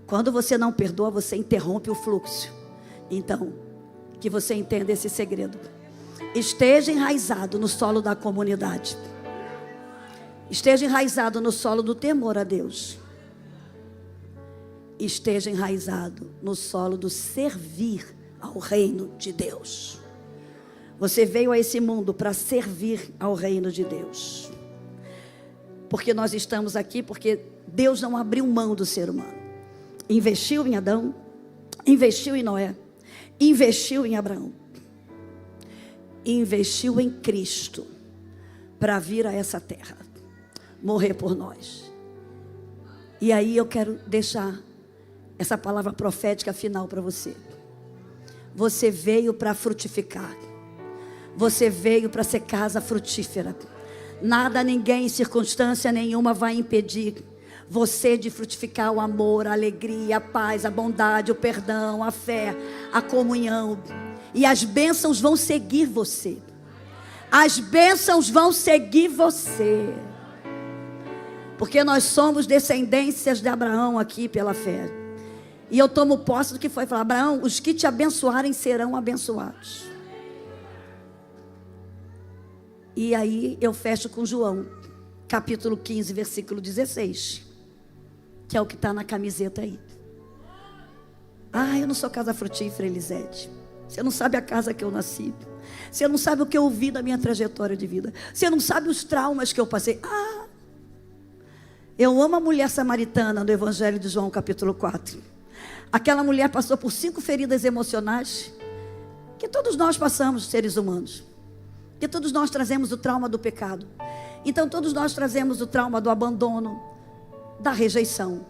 Quando você não perdoa, você interrompe o fluxo. Então, que você entenda esse segredo. Esteja enraizado no solo da comunidade. Esteja enraizado no solo do temor a Deus. Esteja enraizado no solo do servir ao reino de Deus. Você veio a esse mundo para servir ao reino de Deus. Porque nós estamos aqui, porque Deus não abriu mão do ser humano. Investiu em Adão, investiu em Noé, investiu em Abraão, investiu em Cristo para vir a essa terra, morrer por nós. E aí eu quero deixar essa palavra profética final para você. Você veio para frutificar. Você veio para ser casa frutífera. Nada, ninguém, circunstância nenhuma vai impedir você de frutificar o amor, a alegria, a paz, a bondade, o perdão, a fé, a comunhão. E as bênçãos vão seguir você. As bênçãos vão seguir você. Porque nós somos descendências de Abraão aqui pela fé. E eu tomo posse do que foi falar: Abraão, os que te abençoarem serão abençoados. E aí eu fecho com João, capítulo 15, versículo 16. Que é o que está na camiseta aí. Ah, eu não sou casa frutífera, Elisete. Você não sabe a casa que eu nasci. Você não sabe o que eu ouvi da minha trajetória de vida. Você não sabe os traumas que eu passei. Ah, eu amo a mulher samaritana do Evangelho de João, capítulo 4. Aquela mulher passou por 5 feridas emocionais que todos nós passamos, seres humanos. Que todos nós trazemos o trauma do pecado. Então todos nós trazemos o trauma do abandono, da rejeição.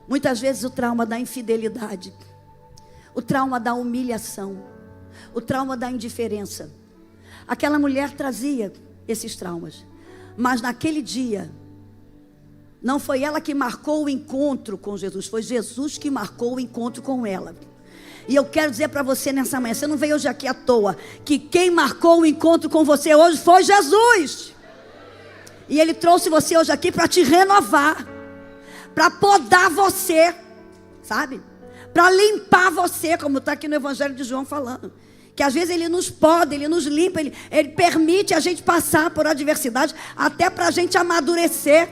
Muitas vezes o trauma da infidelidade, o trauma da humilhação, o trauma da indiferença. Aquela mulher trazia esses traumas. Mas naquele dia, não foi ela que marcou o encontro com Jesus, foi Jesus que marcou o encontro com ela. E eu quero dizer para você nessa manhã, você não veio hoje aqui à toa, que quem marcou o encontro com você hoje foi Jesus. E Ele trouxe você hoje aqui para te renovar, para podar você, sabe? Para limpar você, como está aqui no Evangelho de João falando. Que às vezes Ele nos poda, Ele nos limpa, Ele permite a gente passar por adversidade, até para a gente amadurecer,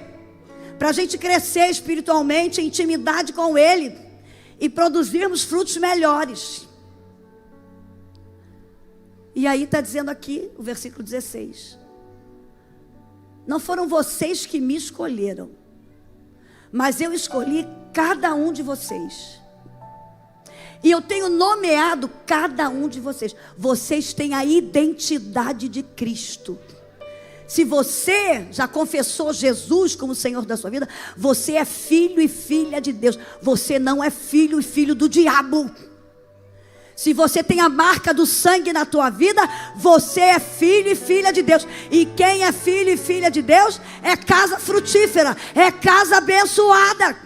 para a gente crescer espiritualmente, em intimidade com Ele, e produzirmos frutos melhores. E aí está dizendo aqui, o versículo 16. Não foram vocês que me escolheram, mas eu escolhi cada um de vocês. E eu tenho nomeado cada um de vocês. Vocês têm a identidade de Cristo. Se você já confessou Jesus como Senhor da sua vida, você é filho e filha de Deus. Você não é filho e filho do diabo. Se você tem a marca do sangue na tua vida, você é filho e filha de Deus. E quem é filho e filha de Deus é casa frutífera, é casa abençoada.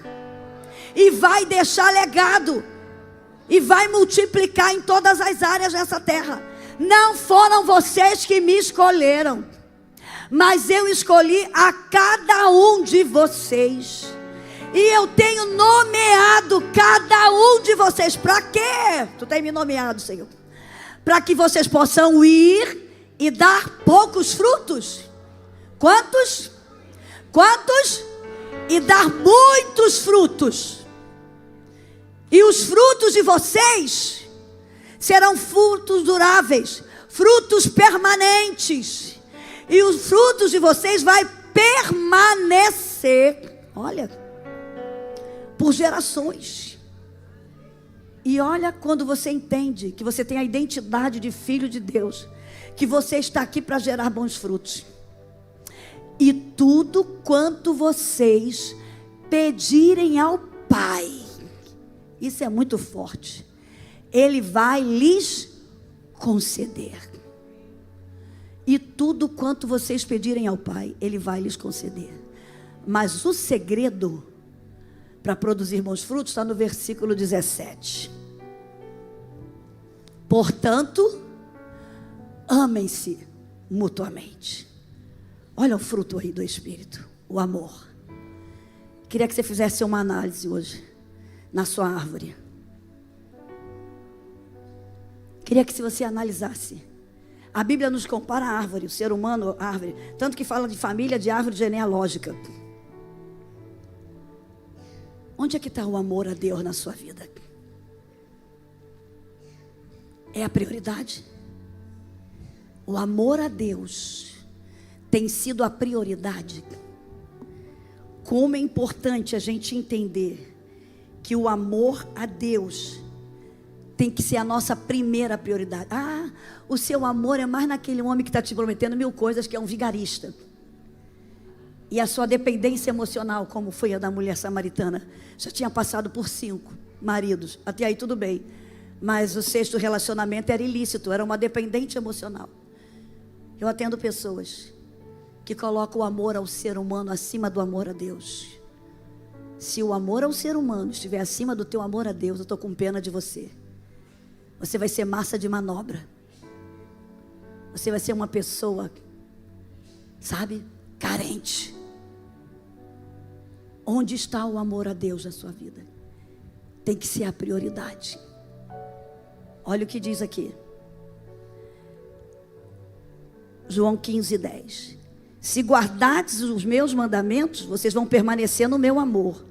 E vai deixar legado. E vai multiplicar em todas as áreas dessa terra. Não foram vocês que me escolheram, mas eu escolhi a cada um de vocês. E eu tenho nomeado cada um de vocês. Para quê? Tu tem me nomeado, Senhor. Para que vocês possam ir e dar poucos frutos. Quantos? Quantos? E dar muitos frutos. E os frutos de vocês serão frutos duráveis, frutos permanentes. E os frutos de vocês vai permanecer, olha, por gerações. E olha, quando você entende que você tem a identidade de filho de Deus, que você está aqui para gerar bons frutos. E tudo quanto vocês pedirem ao Pai, isso é muito forte, Ele vai lhes conceder. E tudo quanto vocês pedirem ao Pai, Ele vai lhes conceder. Mas o segredo para produzir bons frutos está no versículo 17. Portanto, amem-se mutuamente. Olha o fruto aí do Espírito, o amor. Queria que você fizesse uma análise hoje, na sua árvore. Queria que se você analisasse. A Bíblia nos compara a árvore, o ser humano, a árvore. Tanto que fala de família, de árvore genealógica. Onde é que está o amor a Deus na sua vida? É a prioridade? O amor a Deus tem sido a prioridade. Como é importante a gente entender que o amor a Deus tem que ser a nossa primeira prioridade. Ah, o seu amor é mais naquele homem que está te prometendo 1000 coisas, que é um vigarista. E a sua dependência emocional, como foi a da mulher samaritana, já tinha passado por 5 maridos. Até aí tudo bem. Mas o 6º relacionamento era ilícito, era uma dependente emocional. Eu atendo pessoas que colocam o amor ao ser humano acima do amor a Deus. Se o amor ao ser humano estiver acima do teu amor a Deus, eu estou com pena de você. Você vai ser massa de manobra. Você vai ser uma pessoa, sabe, carente. Onde está o amor a Deus na sua vida? Tem que ser a prioridade. Olha o que diz aqui. João 15:10. Se guardardes os meus mandamentos, vocês vão permanecer no meu amor.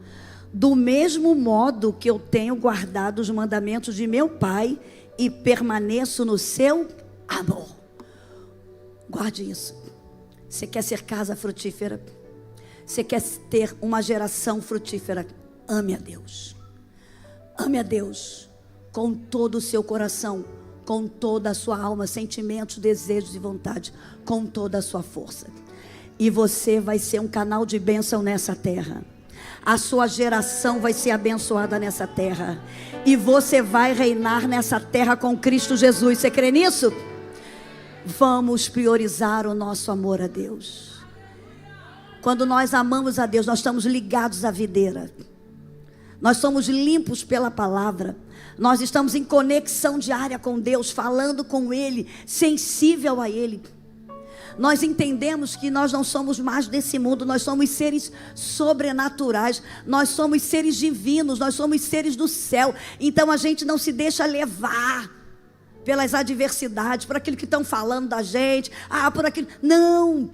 Do mesmo modo que eu tenho guardado os mandamentos de meu Pai e permaneço no seu amor. Guarde isso. Você quer ser casa frutífera? Você quer ter uma geração frutífera? Ame a Deus. Ame a Deus com todo o seu coração, com toda a sua alma, sentimentos, desejos e vontade, com toda a sua força. E você vai ser um canal de bênção nessa terra. A sua geração vai ser abençoada nessa terra. E você vai reinar nessa terra com Cristo Jesus. Você crê nisso? Vamos priorizar o nosso amor a Deus. Quando nós amamos a Deus, nós estamos ligados à videira. Nós somos limpos pela palavra. Nós estamos em conexão diária com Deus, falando com Ele, sensível a Ele. Nós entendemos que nós não somos mais desse mundo, nós somos seres sobrenaturais, nós somos seres divinos, nós somos seres do céu. Então a gente não se deixa levar pelas adversidades, por aquilo que estão falando da gente, por aquilo. Não,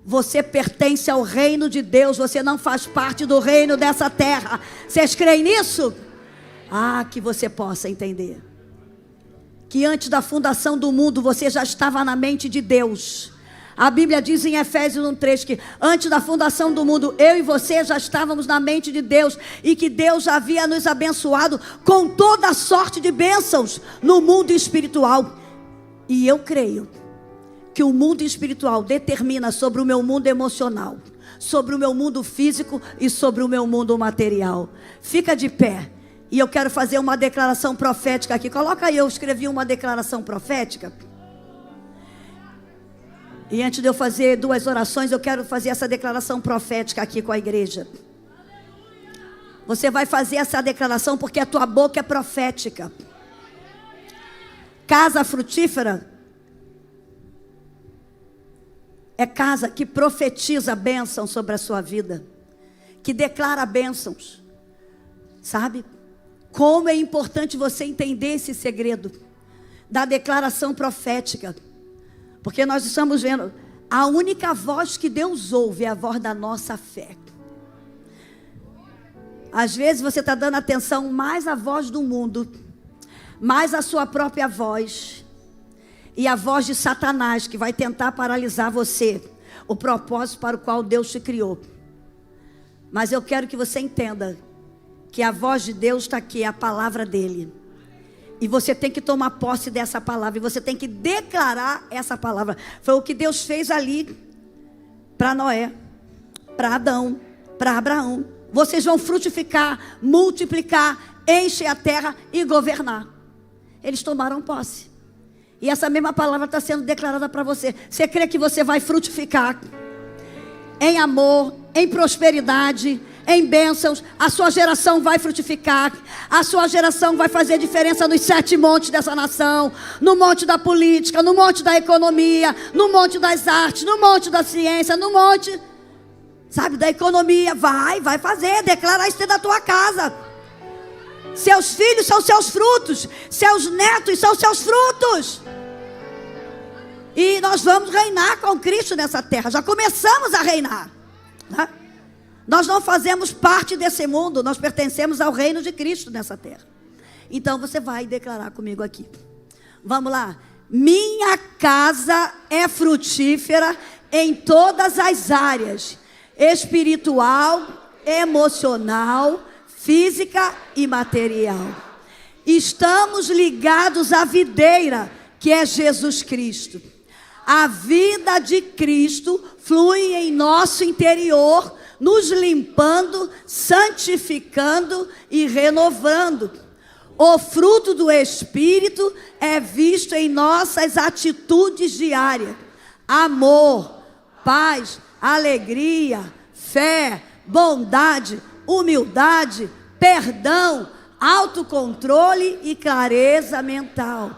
você pertence ao reino de Deus, você não faz parte do reino dessa terra. Vocês creem nisso? Que você possa entender que antes da fundação do mundo você já estava na mente de Deus. A Bíblia diz em Efésios 1:3 que antes da fundação do mundo, eu e você já estávamos na mente de Deus, e que Deus já havia nos abençoado com toda a sorte de bênçãos no mundo espiritual. E eu creio que o mundo espiritual determina sobre o meu mundo emocional, sobre o meu mundo físico e sobre o meu mundo material. Fica de pé. E eu quero fazer uma declaração profética aqui. Coloca aí, eu escrevi uma declaração profética. E antes de eu fazer 2 orações, eu quero fazer essa declaração profética aqui com a igreja. Você vai fazer essa declaração porque a tua boca é profética. Casa frutífera é casa que profetiza bênção sobre a sua vida, que declara bênçãos. Sabe? Como é importante você entender esse segredo da declaração profética. Porque nós estamos vendo, a única voz que Deus ouve é a voz da nossa fé. Às vezes você está dando atenção mais à voz do mundo, mais à sua própria voz, e a voz de Satanás, que vai tentar paralisar você, o propósito para o qual Deus te criou. Mas eu quero que você entenda que a voz de Deus está aqui, é a palavra dele. E você tem que tomar posse dessa palavra. E você tem que declarar essa palavra. Foi o que Deus fez ali para Noé, para Adão, para Abraão. Vocês vão frutificar, multiplicar, encher a terra e governar. Eles tomaram posse. E essa mesma palavra está sendo declarada para você. Você crê que você vai frutificar em amor, em prosperidade, em bênçãos? A sua geração vai frutificar. A sua geração vai fazer diferença nos 7 montes dessa nação. No monte da política, no monte da economia, no monte das artes, no monte da ciência, no monte. sabe, da economia. Vai fazer, declarar isso dentro da tua casa. Seus filhos são seus frutos, seus netos são seus frutos. E nós vamos reinar com Cristo nessa terra. Já começamos a reinar, né? Nós não fazemos parte desse mundo, nós pertencemos ao reino de Cristo nessa terra. Então você vai declarar comigo aqui. Vamos lá. Minha casa é frutífera em todas as áreas: espiritual, emocional, física e material. Estamos ligados à videira, que é Jesus Cristo. A vida de Cristo flui em nosso interior, nos limpando, santificando e renovando. O fruto do Espírito é visto em nossas atitudes diárias: amor, paz, alegria, fé, bondade, humildade, perdão, autocontrole e clareza mental.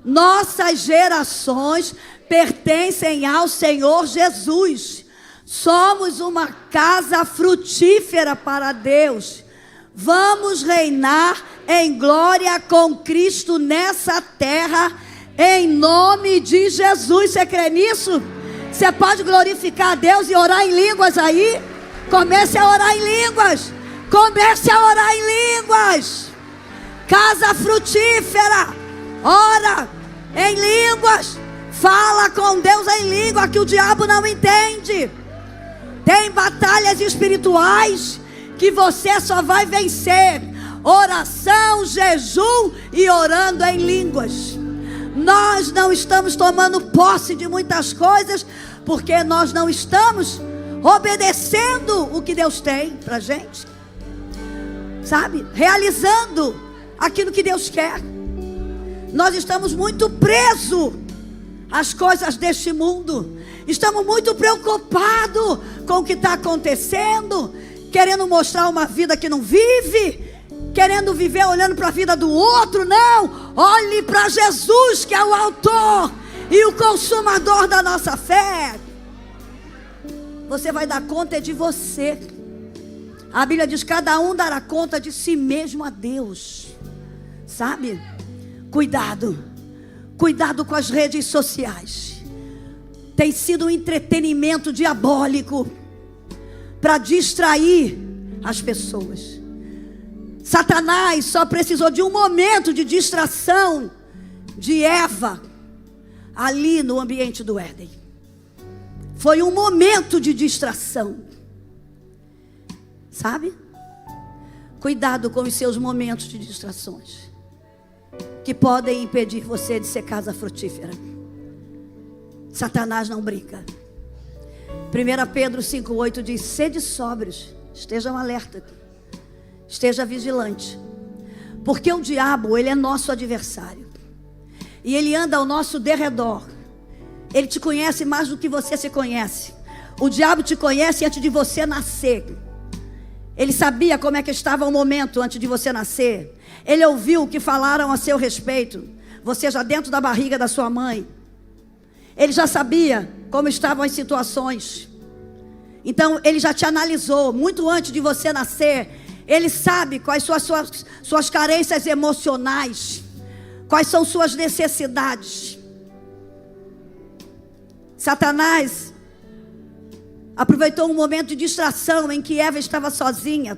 Nossas gerações pertencem ao Senhor Jesus. Somos uma casa frutífera para Deus. Vamos reinar em glória com Cristo nessa terra, em nome de Jesus. Você crê nisso? Você pode glorificar a Deus e orar em línguas aí? Comece a orar em línguas. Comece a orar em línguas. Casa frutífera. Ora em línguas. Fala com Deus em língua que o diabo não entende. Tem batalhas espirituais que você só vai vencer: oração, jejum e orando em línguas. Nós não estamos tomando posse de muitas coisas porque nós não estamos obedecendo o que Deus tem pra gente, sabe? Realizando aquilo que Deus quer. Nós estamos muito presos às coisas deste mundo. Estamos muito preocupados com o que está acontecendo, querendo mostrar uma vida que não vive, querendo viver olhando para a vida do outro. Não, olhe para Jesus, que é o autor e o consumador da nossa fé. Você vai dar conta de você. A Bíblia diz: cada um dará conta de si mesmo a Deus. Sabe? Cuidado com as redes sociais. Tem sido um entretenimento diabólico para distrair as pessoas. Satanás só precisou de um momento de distração de Eva ali no ambiente do Éden. Foi um momento de distração. Sabe? Cuidado com os seus momentos de distrações, que podem impedir você de ser casa frutífera. Satanás não brinca. 1 Pedro 5,8 diz: sede sóbrios, estejam alerta, esteja vigilante, porque o diabo, ele é nosso adversário, e ele anda ao nosso derredor. Ele te conhece mais do que você se conhece. O diabo te conhece antes de você nascer. Ele sabia como é que estava o momento antes de você nascer. Ele ouviu o que falaram a seu respeito, você já dentro da barriga da sua mãe. Ele já sabia como estavam as situações. Então ele já te analisou muito antes de você nascer. Ele sabe quais são as suas carências emocionais, quais são suas necessidades. Satanás aproveitou um momento de distração em que Eva estava sozinha,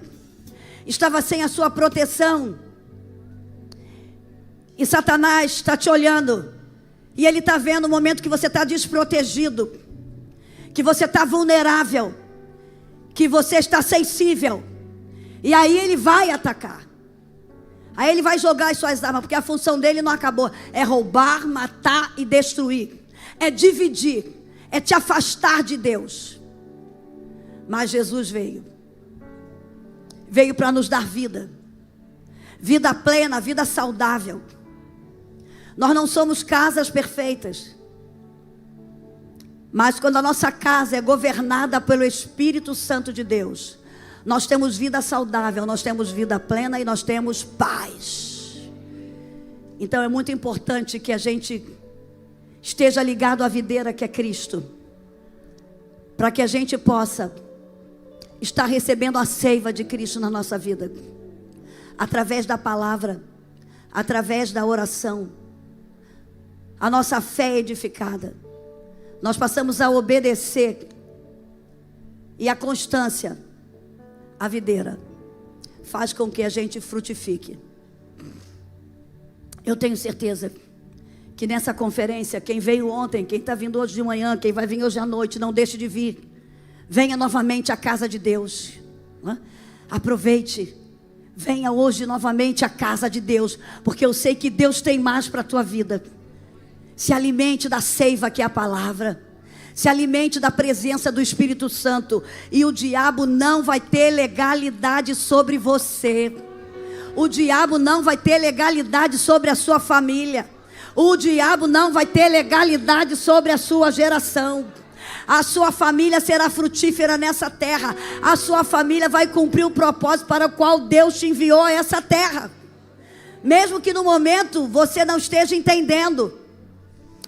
estava sem a sua proteção. E Satanás está te olhando, e ele está vendo o momento que você está desprotegido, que você está vulnerável, que você está sensível. E aí ele vai atacar. Aí ele vai jogar as suas armas, porque a função dele não acabou. É roubar, matar e destruir. É dividir, é te afastar de Deus. Mas Jesus veio para nos dar vida. Vida plena, vida saudável. Nós não somos casas perfeitas, mas quando a nossa casa é governada pelo Espírito Santo de Deus, nós temos vida saudável, nós temos vida plena e nós temos paz. Então é muito importante que a gente esteja ligado à videira que é Cristo, para que a gente possa está recebendo a seiva de Cristo na nossa vida, através da palavra, através da oração. A nossa fé é edificada, nós passamos a obedecer, e a constância, a videira, faz com que a gente frutifique. Eu tenho certeza que nessa conferência, quem veio ontem, quem está vindo hoje de manhã, quem vai vir hoje à noite, não deixe de vir. Venha novamente à casa de Deus. Aproveite. Venha hoje novamente à casa de Deus, porque eu sei que Deus tem mais para a tua vida. Se alimente da seiva que é a palavra. Se alimente da presença do Espírito Santo. E o diabo não vai ter legalidade sobre você. O diabo não vai ter legalidade sobre a sua família. O diabo não vai ter legalidade sobre a sua geração. A sua família será frutífera nessa terra. A sua família vai cumprir o propósito para o qual Deus te enviou a essa terra. Mesmo que no momento você não esteja entendendo.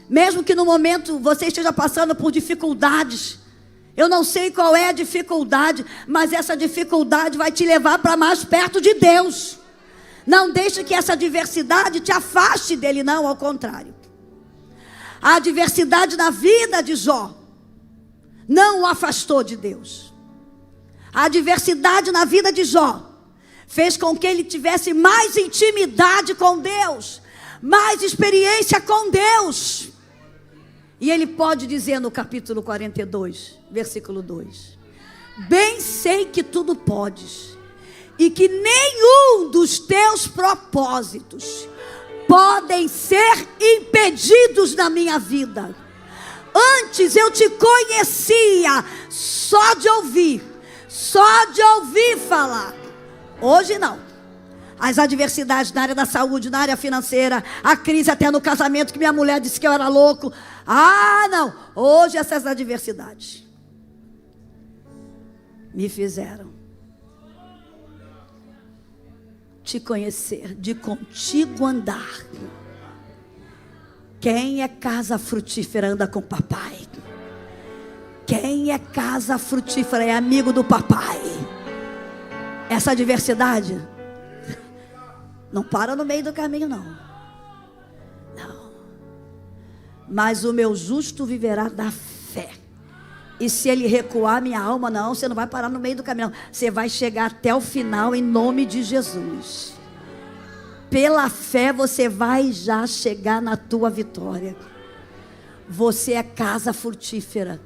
Mesmo que no momento você esteja passando por dificuldades. Eu não sei qual é a dificuldade, mas essa dificuldade vai te levar para mais perto de Deus. Não deixe que essa adversidade te afaste dele, não, ao contrário. A adversidade na vida de Jó não o afastou de Deus. A adversidade na vida de Jó fez com que ele tivesse mais intimidade com Deus, mais experiência com Deus. E ele pode dizer no capítulo 42, versículo 2: bem sei que tudo podes, e que nenhum dos teus propósitos podem ser impedidos na minha vida. Antes eu te conhecia só de ouvir falar. Hoje não. As adversidades na área da saúde, na área financeira, a crise até no casamento, que minha mulher disse que eu era louco. Ah, não. Hoje essas adversidades me fizeram te conhecer, de contigo andar. Quem é casa frutífera anda com papai. Quem é casa frutífera é amigo do papai. Essa adversidade não para no meio do caminho, não. Não. Mas o meu justo viverá da fé. E se ele recuar, minha alma, não, você não vai parar no meio do caminho, não. Você vai chegar até o final em nome de Jesus. Pela fé você vai já chegar na tua vitória. Você é casa frutífera.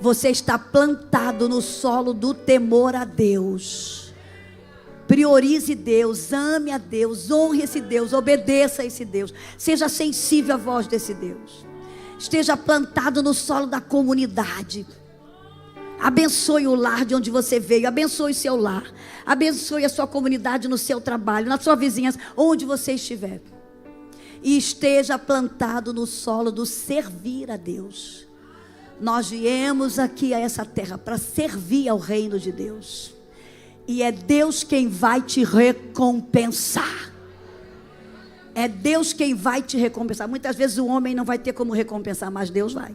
Você está plantado no solo do temor a Deus. Priorize Deus, ame a Deus, honre esse Deus, obedeça a esse Deus. Seja sensível à voz desse Deus. Esteja plantado no solo da comunidade. Abençoe o lar de onde você veio, abençoe o seu lar, abençoe a sua comunidade no seu trabalho, na sua vizinhança, onde você estiver. E esteja plantado no solo do servir a Deus. Nós viemos aqui a essa terra para servir ao reino de Deus. E é Deus quem vai te recompensar. É Deus quem vai te recompensar. Muitas vezes o homem não vai ter como recompensar, mas Deus vai.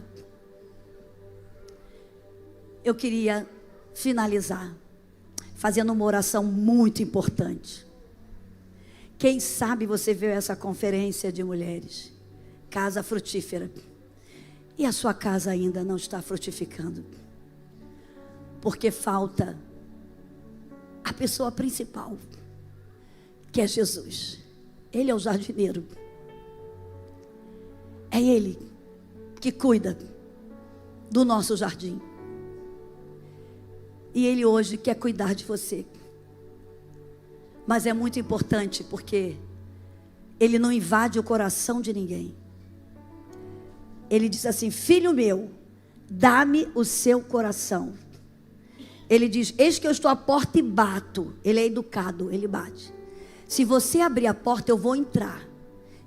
Eu queria finalizar fazendo uma oração muito importante. Quem sabe você veio a essa conferência de mulheres, casa frutífera, e a sua casa ainda não está frutificando, porque falta a pessoa principal, que é Jesus. Ele é o jardineiro. É Ele que cuida do nosso jardim. E Ele hoje quer cuidar de você. Mas é muito importante porque Ele não invade o coração de ninguém. Ele diz assim: filho meu, dá-me o seu coração. Ele diz: eis que eu estou à porta e bato. Ele é educado, ele bate. Se você abrir a porta, eu vou entrar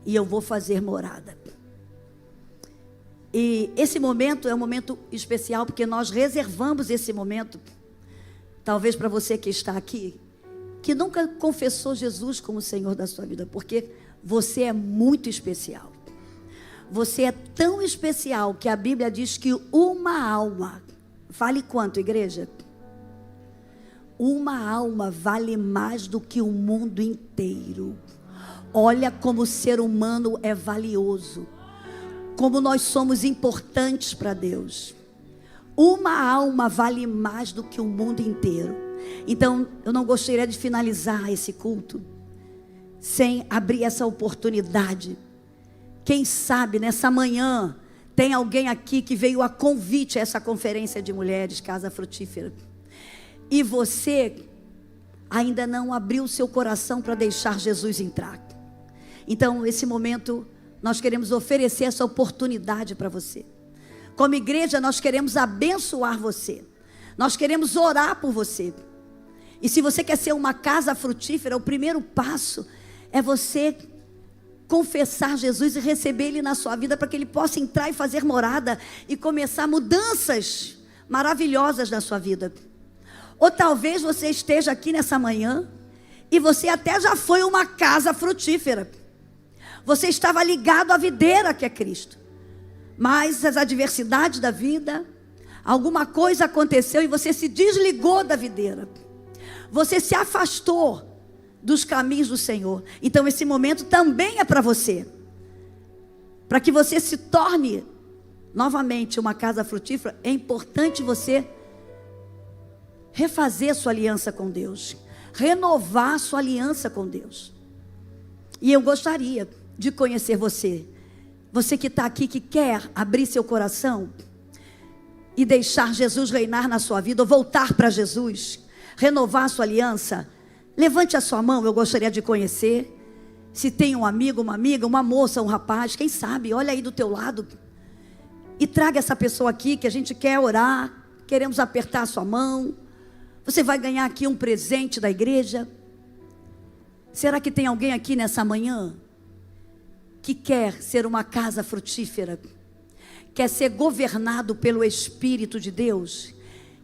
e eu vou fazer morada. E esse momento é um momento especial, porque nós reservamos esse momento, talvez para você que está aqui, que nunca confessou Jesus como Senhor da sua vida, porque você é muito especial. Você é tão especial que a Bíblia diz que uma alma, vale quanto, igreja? uma alma vale mais do que o mundo inteiro. Olha como o ser humano é valioso, como nós somos importantes para Deus. Uma alma vale mais do que o mundo inteiro. Então, eu não gostaria de finalizar esse culto sem abrir essa oportunidade. Quem sabe nessa manhã tem alguém aqui que veio a convite a essa conferência de mulheres, Casa Frutífera, e você ainda não abriu o seu coração para deixar Jesus entrar. Então, nesse momento, nós queremos oferecer essa oportunidade para você. Como igreja, nós queremos abençoar você. Nós queremos orar por você. E se você quer ser uma casa frutífera, o primeiro passo é você confessar Jesus e receber Ele na sua vida, para que Ele possa entrar e fazer morada e começar mudanças maravilhosas na sua vida. Ou talvez você esteja aqui nessa manhã e você até já foi uma casa frutífera. Você estava ligado à videira que é Cristo. Mas as adversidades da vida, alguma coisa aconteceu e você se desligou da videira. Você se afastou dos caminhos do Senhor. Então esse momento também é para você. Para que você se torne novamente uma casa frutífera, é importante você refazer sua aliança com Deus. Renovar sua aliança com Deus. E eu gostaria de conhecer você. Você que está aqui, que quer abrir seu coração e deixar Jesus reinar na sua vida, ou voltar para Jesus, renovar a sua aliança, levante a sua mão, eu gostaria de conhecer. Se tem um amigo, uma amiga, uma moça, um rapaz, quem sabe, olha aí do teu lado e traga essa pessoa aqui, que a gente quer orar, queremos apertar a sua mão. Você vai ganhar aqui um presente da igreja. Será que tem alguém aqui nessa manhã que quer ser uma casa frutífera, quer ser governado pelo Espírito de Deus,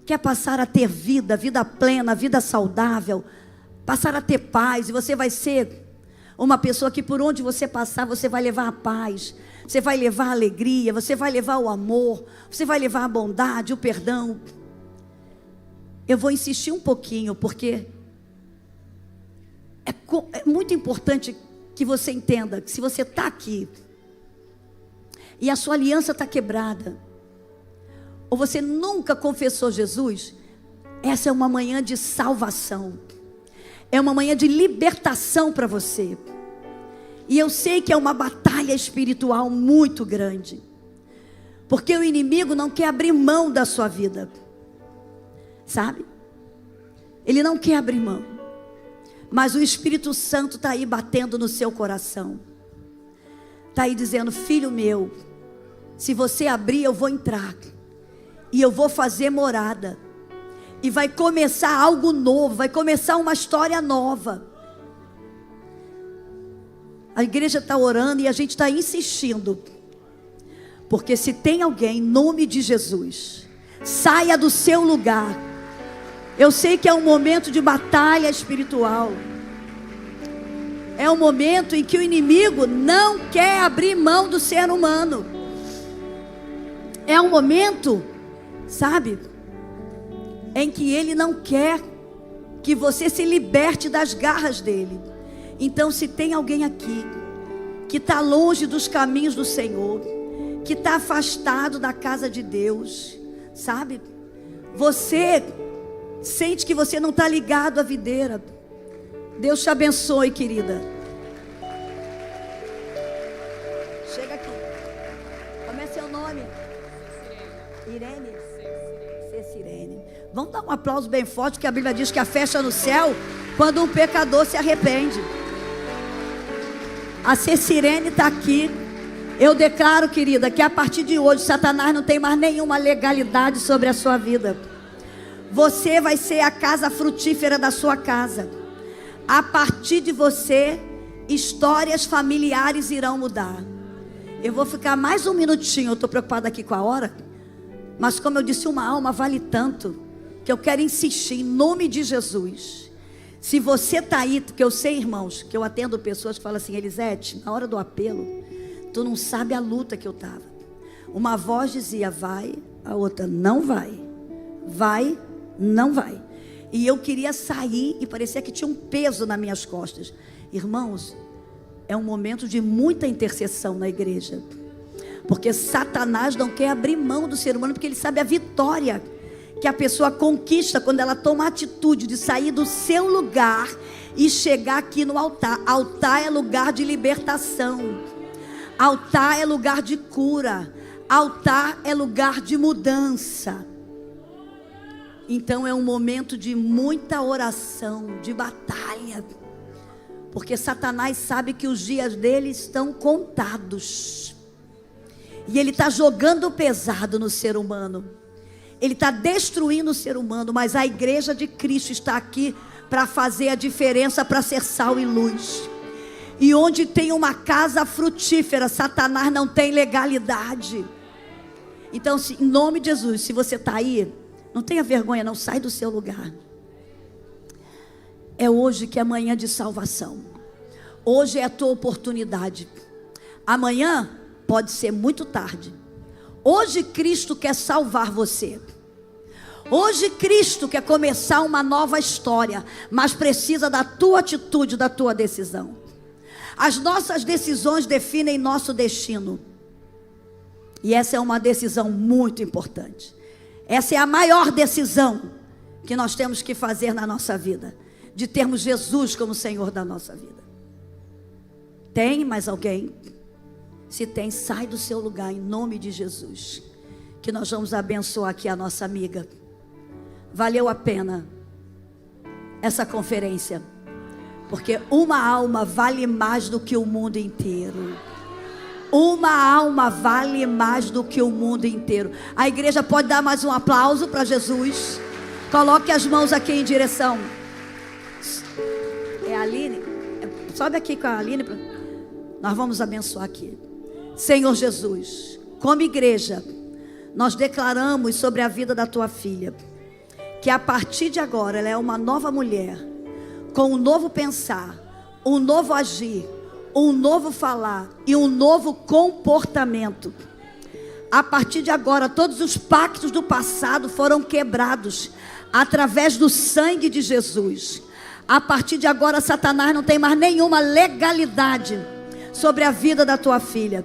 quer passar a ter vida plena, vida saudável, passar a ter paz? E você vai ser uma pessoa que por onde você passar, você vai levar a paz, você vai levar a alegria, você vai levar o amor, você vai levar a bondade, o perdão. Eu vou insistir um pouquinho, porque é muito importante que você entenda que se você está aqui e a sua aliança está quebrada, ou você nunca confessou Jesus, essa é uma manhã de salvação, é uma manhã de libertação para você. E eu sei que é uma batalha espiritual muito grande, porque o inimigo não quer abrir mão da sua vida, sabe? Ele não quer abrir mão. Mas o Espírito Santo está aí batendo no seu coração. Está aí dizendo: filho meu, se você abrir, eu vou entrar. E eu vou fazer morada. E vai começar algo novo, vai começar uma história nova. A igreja está orando e a gente está insistindo. Porque se tem alguém, em nome de Jesus, saia do seu lugar. Eu sei que é um momento de batalha espiritual. É um momento em que o inimigo não quer abrir mão do ser humano. É um momento, sabe, em que ele não quer que você se liberte das garras dele. Então, se tem alguém aqui que está longe dos caminhos do Senhor, que está afastado da casa de Deus, sabe, você sente que você não está ligado à videira. Deus te abençoe, querida. Chega aqui. Como é seu nome? Irene? Cecirene. Vamos dar um aplauso bem forte, porque a Bíblia diz que a festa no céu quando um pecador se arrepende. A Cecirene está aqui. Eu declaro, querida, que a partir de hoje Satanás não tem mais nenhuma legalidade sobre a sua vida. Você vai ser a casa frutífera da sua casa. A partir de você, histórias familiares irão mudar. Eu vou ficar mais um minutinho, eu estou preocupada aqui com a hora. Mas como eu disse, uma alma vale tanto, que eu quero insistir em nome de Jesus. Se você está aí, porque eu sei, irmãos, que eu atendo pessoas que falam assim: Elisete, na hora do apelo, tu não sabe a luta que eu estava. Uma voz dizia vai, a outra não vai. Vai, não vai. E eu queria sair e parecia que tinha um peso nas minhas costas. Irmãos, é um momento de muita intercessão na igreja. Porque Satanás não quer abrir mão do ser humano, porque ele sabe a vitória que a pessoa conquista quando ela toma a atitude de sair do seu lugar e chegar aqui no altar. Altar é lugar de libertação. Altar é lugar de cura. Altar é lugar de mudança. Então é um momento de muita oração, de batalha. Porque Satanás sabe que os dias dele estão contados. E ele está jogando pesado no ser humano. Ele está destruindo o ser humano. Mas a igreja de Cristo está aqui para fazer a diferença, para ser sal e luz. E onde tem uma casa frutífera, Satanás não tem legalidade. Então, em nome de Jesus, se você está aí, não tenha vergonha, não, sai do seu lugar. É hoje que é manhã de salvação. Hoje é a tua oportunidade. Amanhã pode ser muito tarde. Hoje Cristo quer salvar você. Hoje Cristo quer começar uma nova história, mas precisa da tua atitude, da tua decisão. As nossas decisões definem nosso destino. E essa é uma decisão muito importante. Essa é a maior decisão que nós temos que fazer na nossa vida, de termos Jesus como Senhor da nossa vida. Tem mais alguém? Se tem, sai do seu lugar em nome de Jesus, que nós vamos abençoar aqui a nossa amiga. Valeu a pena essa conferência, porque uma alma vale mais do que o mundo inteiro. Uma alma vale mais do que o mundo inteiro. A igreja pode dar mais um aplauso para Jesus. Coloque as mãos aqui em direção. É a Aline? Sobe aqui com a Aline. Nós vamos abençoar aqui. Senhor Jesus, como igreja, nós declaramos sobre a vida da tua filha, que a partir de agora ela é uma nova mulher, com um novo pensar, um novo agir, um novo falar e um novo comportamento. A partir de agora, todos os pactos do passado foram quebrados através do sangue de Jesus. A partir de agora, Satanás não tem mais nenhuma legalidade sobre a vida da tua filha.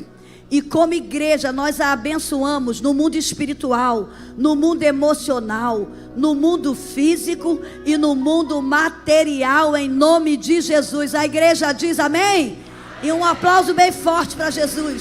E como igreja, nós a abençoamos no mundo espiritual, no mundo emocional, no mundo físico e no mundo material, em nome de Jesus. A igreja diz amém? E um aplauso bem forte para Jesus.